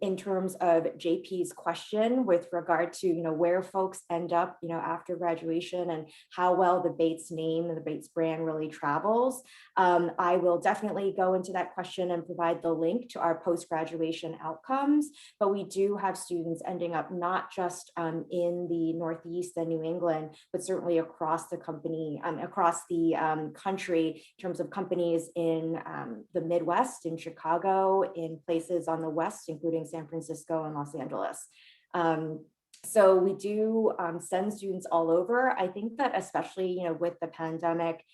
In terms of JP's question with regard to where folks end up after graduation and how well the Bates name and the Bates brand really travels, I will definitely go into that question and provide the link to our post-graduation outcomes. But we do have students ending up not just in the Northeast and New England, but certainly across the country in terms of companies in the Midwest, in Chicago, in places on the West, including San Francisco and Los Angeles. So we do send students all over. I think that especially, with the pandemic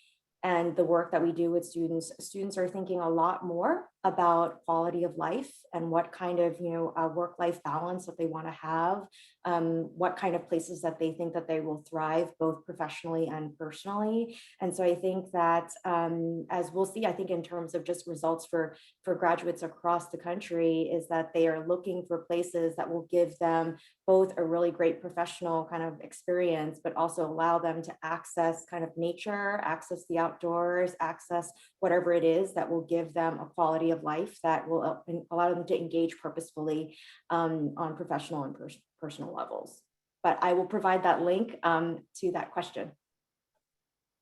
and the work that we do with students are thinking a lot more about quality of life and what kind of, work-life balance that they want to have, what kind of places that they think that they will thrive, both professionally and personally. And so I think that, as we'll see, I think in terms of just results for graduates across the country, is that they are looking for places that will give them both a really great professional kind of experience, but also allow them to access kind of nature, access the outdoors, access whatever it is that will give them a quality of life that will allow them to engage purposefully on professional and personal levels. But I will provide that link to that question.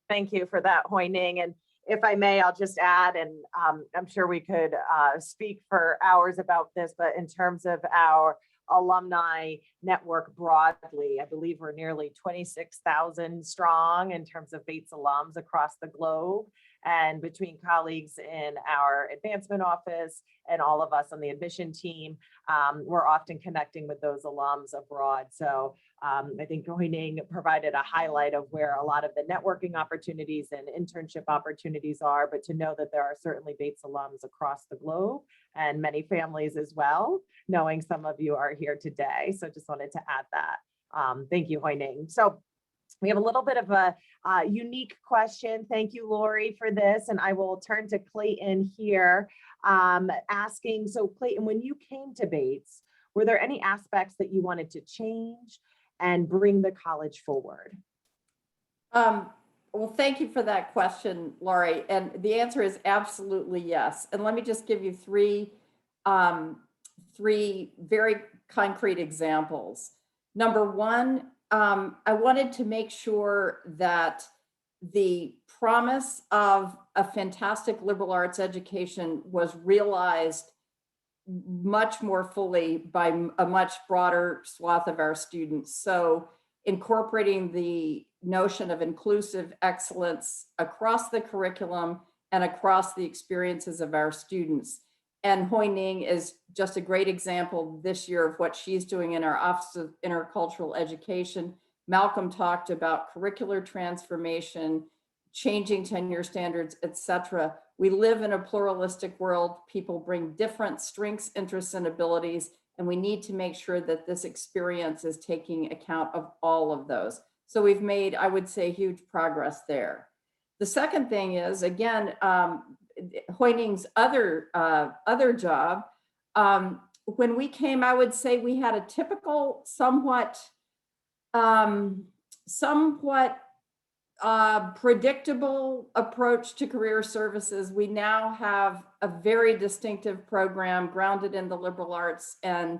Thank you for that, Hoi Ning. And if I may, I'll just add, and I'm sure we could speak for hours about this, but in terms of our alumni network broadly, I believe we're nearly 26,000 strong in terms of Bates alums across the globe. And between colleagues in our advancement office and all of us on the admission team, we're often connecting with those alums abroad. So I think Hoi Ning provided a highlight of where a lot of the networking opportunities and internship opportunities are, but to know that there are certainly Bates alums across the globe and many families as well, knowing some of you are here today. So just wanted to add that. Thank you, Hoi Ning. So we have a little bit of a unique question. Thank you, Lori, for this. And I will turn to Clayton here, asking, so Clayton, when you came to Bates, were there any aspects that you wanted to change and bring the college forward? Well, thank you for that question, Lori. And the answer is absolutely yes. And let me just give you three very concrete examples. Number one, I wanted to make sure that the promise of a fantastic liberal arts education was realized much more fully by a much broader swath of our students. So incorporating the notion of inclusive excellence across the curriculum and across the experiences of our students. And Hoi Ning is just a great example this year of what she's doing in our Office of Intercultural Education. Malcolm talked about curricular transformation, changing tenure standards, etc. We live in a pluralistic world. People bring different strengths, interests, and abilities, and we need to make sure that this experience is taking account of all of those. So we've made, I would say, huge progress there. The second thing is, again, Hoi Ning's other job. When we came, I would say we had a typical, somewhat predictable approach to career services. We now have a very distinctive program grounded in the liberal arts and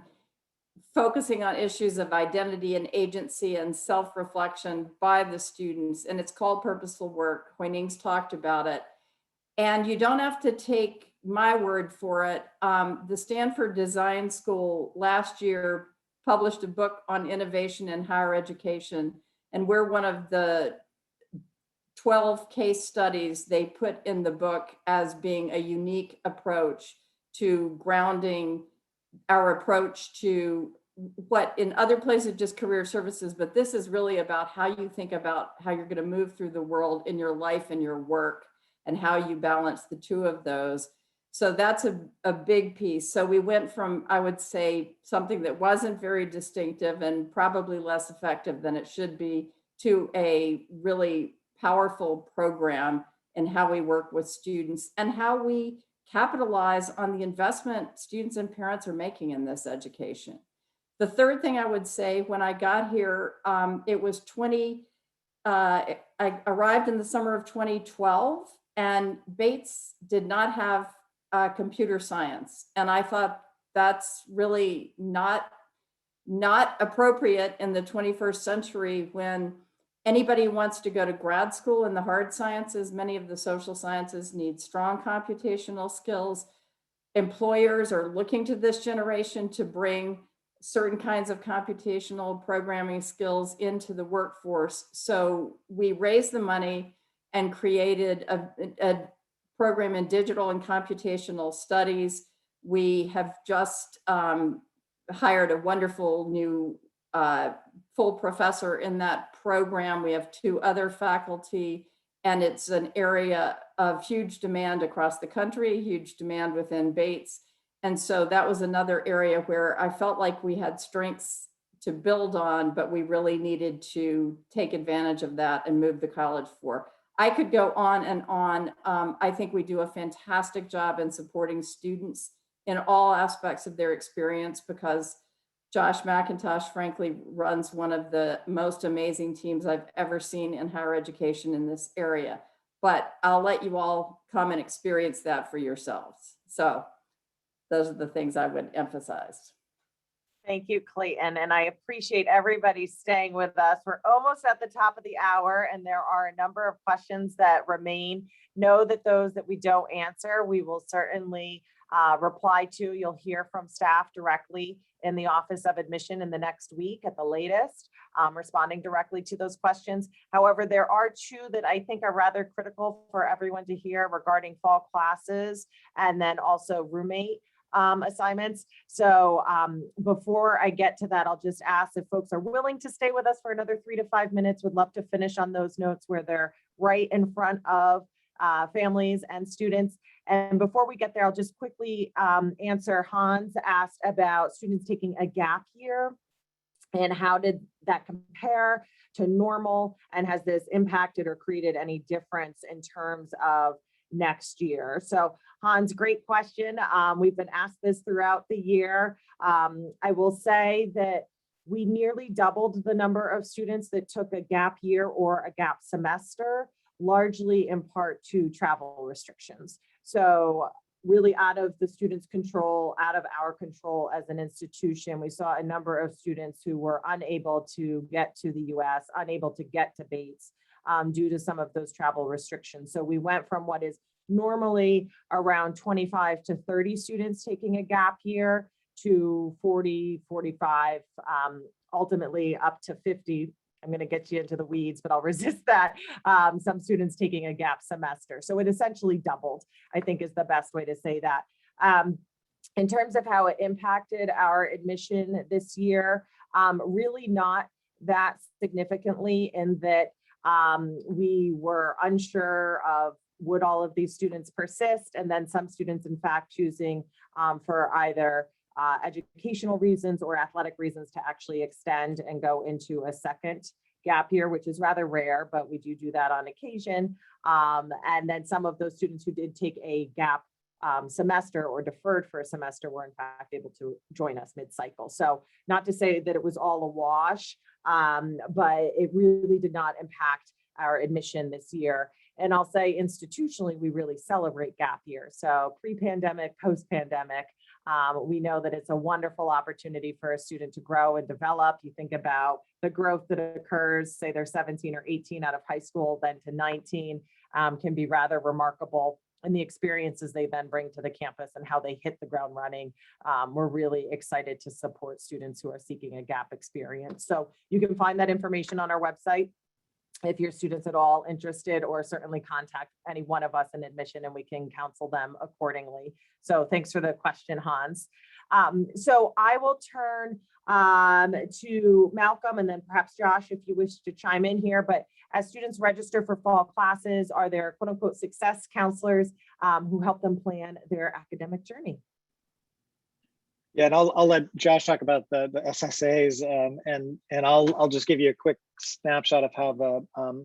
focusing on issues of identity and agency and self-reflection by the students. And it's called Purposeful Work. Hoi Ning's talked about it. And you don't have to take my word for it. The Stanford Design School last year published a book on innovation in higher education. And we're one of the 12 case studies they put in the book as being a unique approach to grounding our approach to what in other places just career services, but this is really about how you think about how you're going to move through the world in your life and your work and how you balance the two of those. So that's a big piece. So we went from, I would say, something that wasn't very distinctive and probably less effective than it should be to a really powerful program in how we work with students and how we capitalize on the investment students and parents are making in this education. The third thing I would say, when I got here, it was I arrived in the summer of 2012, and Bates did not have computer science. And I thought that's really not appropriate in the 21st century when anybody wants to go to grad school in the hard sciences. Many of the social sciences need strong computational skills. Employers are looking to this generation to bring certain kinds of computational programming skills into the workforce. So we raised the money and created a program in digital and computational studies. We have just hired a wonderful new full professor in that program. We have 2 other faculty, and it's an area of huge demand across the country, huge demand within Bates. And so that was another area where I felt like we had strengths to build on, but we really needed to take advantage of that and move the college forward. I could go on and on. I think we do a fantastic job in supporting students in all aspects of their experience because Josh McIntosh, frankly, runs one of the most amazing teams I've ever seen in higher education in this area. But I'll let you all come and experience that for yourselves. So those are the things I would emphasize. Thank you, Clayton. And I appreciate everybody staying with us. We're almost at the top of the hour, and there are a number of questions that remain. Know that those that we don't answer, we will certainly reply to. You'll hear from staff directly in the Office of Admission in the next week at the latest, responding directly to those questions. However, there are 2 that I think are rather critical for everyone to hear regarding fall classes and then also roommate assignments. So before I get to that, I'll just ask if folks are willing to stay with us for another 3 to 5 minutes. Would love to finish on those notes where they're right in front of families and students. And before we get there, I'll just quickly answer. Hans asked about students taking a gap year and how did that compare to normal, and has this impacted or created any difference in terms of next year? So Hans, great question. We've been asked this throughout the year. I will say that we nearly doubled the number of students that took a gap year or a gap semester, largely in part to travel restrictions. So really out of the students' control, out of our control as an institution, we saw a number of students who were unable to get to the US, unable to get to Bates due to some of those travel restrictions. So we went from what is normally around 25 to 30 students taking a gap year to 40, 45, ultimately up to 50. I'm going to get you into the weeds, but I'll resist that. Some students taking a gap semester. So it essentially doubled, I think is the best way to say that. In terms of how it impacted our admission this year, really not that significantly, in that we were unsure of would all of these students persist, and then some students in fact choosing for either educational reasons or athletic reasons to actually extend and go into a second gap year, which is rather rare, but we do that on occasion. And then some of those students who did take a gap semester or deferred for a semester were in fact able to join us mid-cycle. So not to say that it was all a wash, but it really did not impact our admission this year. And I'll say institutionally, we really celebrate gap year. So pre-pandemic, post-pandemic, we know that it's a wonderful opportunity for a student to grow and develop. You think about the growth that occurs, say they're 17 or 18 out of high school, then to 19, can be rather remarkable. And the experiences they then bring to the campus and how they hit the ground running. We're really excited to support students who are seeking a gap experience. So you can find that information on our website if your students at all interested, or certainly contact any one of us in admission and we can counsel them accordingly. So thanks for the question, Hans. So I will turn to Malcolm and then perhaps Josh, if you wish to chime in here. But as students register for fall classes, are there quote unquote success counselors who help them plan their academic journey? Yeah, and I'll let Josh talk about the SSAs, and I'll just give you a quick snapshot of how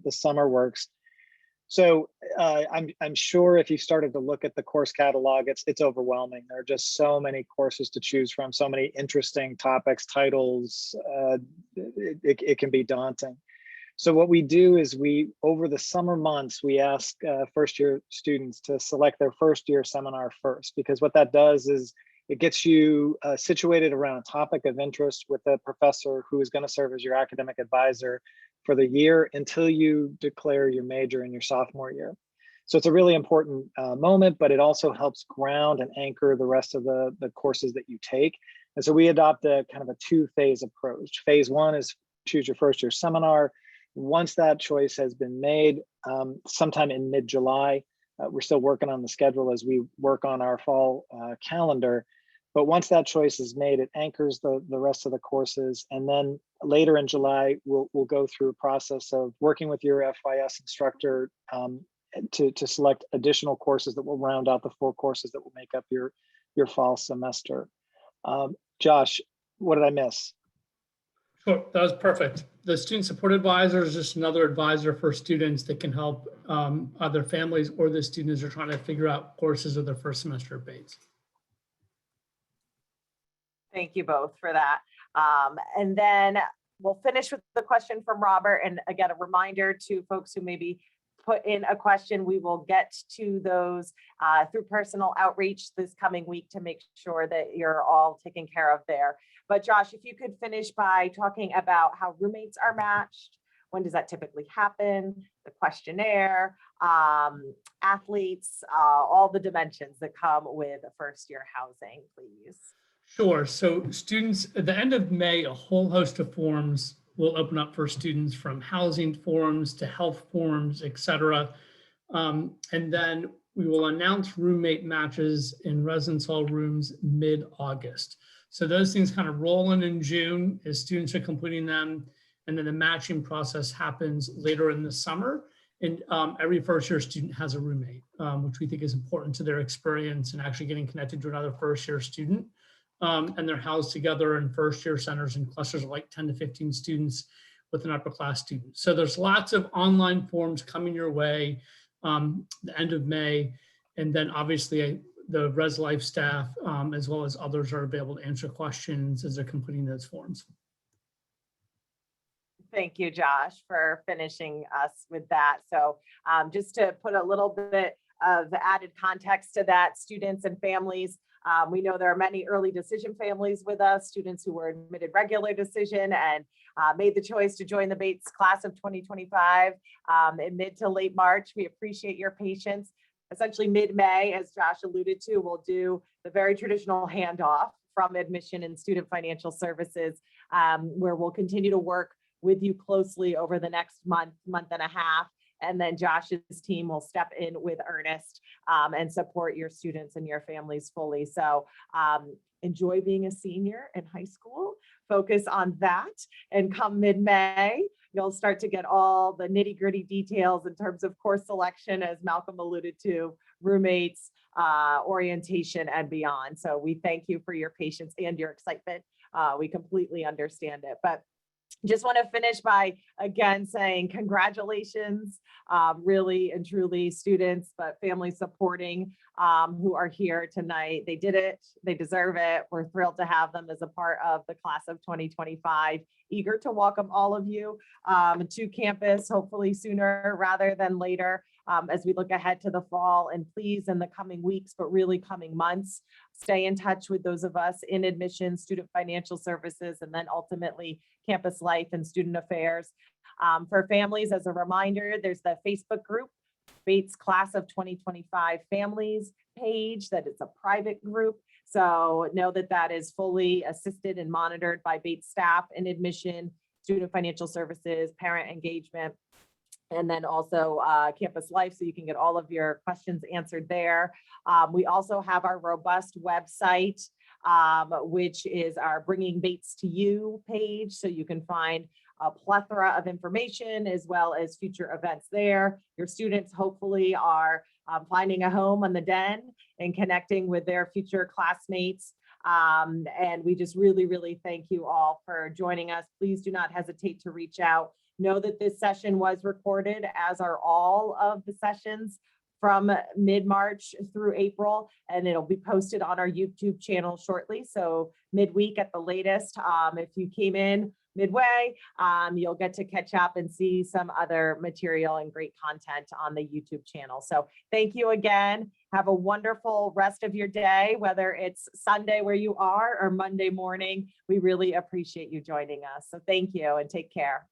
the summer works. So I'm sure if you started to look at the course catalog, it's overwhelming. There are just so many courses to choose from, so many interesting topics, titles. It can be daunting. So what we do is over the summer months, we ask first year students to select their first year seminar first, because what that does is it gets you situated around a topic of interest with a professor who is going to serve as your academic advisor for the year until you declare your major in your sophomore year. So it's a really important moment, but it also helps ground and anchor the rest of the courses that you take. And so we adopt a kind of a two-phase approach. Phase one is choose your first year seminar. Once that choice has been made, sometime in mid-July, we're still working on the schedule as we work on our fall calendar. But once that choice is made, it anchors the rest of the courses. And then later in July, we'll go through a process of working with your FYS instructor to select additional courses that will round out the 4 courses that will make up your fall semester. Josh, what did I miss? Sure, that was perfect. The student support advisor is just another advisor for students that can help other families or the students who are trying to figure out courses of their first semester at Bates. Thank you both for that. And then we'll finish with the question from Robert. And again, a reminder to folks who maybe put in a question, we will get to those through personal outreach this coming week to make sure that you're all taken care of there. But Josh, if you could finish by talking about how roommates are matched, when does that typically happen, the questionnaire, athletes, all the dimensions that come with first year housing, please. Sure. So students, at the end of May, a whole host of forms will open up for students, from housing forms to health forms, et cetera. And then we will announce roommate matches in residence hall rooms mid-August. So those things kind of roll in June as students are completing them. And then the matching process happens later in the summer. And every first year student has a roommate, which we think is important to their experience and actually getting connected to another first year student. And they're housed together in first year centers and clusters of like 10 to 15 students with an upper class student. So there's lots of online forms coming your way the end of May. And then obviously the Res Life staff, as well as others, are available to answer questions as they're completing those forms. Thank you, Josh, for finishing us with that. So just to put a little bit of added context to that, students and families, we know there are many early decision families with us, students who were admitted regular decision and made the choice to join the Bates class of 2025 in mid to late March. We appreciate your patience. Essentially mid-May, as Josh alluded to, we'll do the very traditional handoff from admission and student financial services, where we'll continue to work with you closely over the next month and a half. And then Josh's team will step in with earnest and support your students and your families fully. So enjoy being a senior in high school, focus on that, and come mid-May, you'll start to get all the nitty-gritty details in terms of course selection, as Malcolm alluded to, roommates, orientation, and beyond. So we thank you for your patience and your excitement. We completely understand it. But Just want to finish by again saying congratulations, really and truly students, but families supporting who are here tonight. They did it. They deserve it. We're thrilled to have them as a part of the class of 2025. Eager to welcome all of you to campus, hopefully sooner rather than later, as we look ahead to the fall. And please, in the coming weeks, but really coming months, stay in touch with those of us in admissions, student financial services, and then ultimately campus life and student affairs. For families, as a reminder, there's the Facebook group, Bates Class of 2025 Families page, that it's a private group. So know that that is fully assisted and monitored by Bates staff in admission, student financial services, parent engagement, and then also campus life, so you can get all of your questions answered there. We also have our robust website, which is our Bringing Bates to You page, so you can find a plethora of information as well as future events there. Your students hopefully are finding a home on the Den and connecting with their future classmates. And we just really, really thank you all for joining us. Please do not hesitate to reach out. Know that this session was recorded, as are all of the sessions from mid-March through April, and it'll be posted on our YouTube channel shortly. So midweek at the latest. If you came in midway, you'll get to catch up and see some other material and great content on the YouTube channel. So thank you again. Have a wonderful rest of your day, whether it's Sunday where you are or Monday morning. We really appreciate you joining us. So thank you and take care.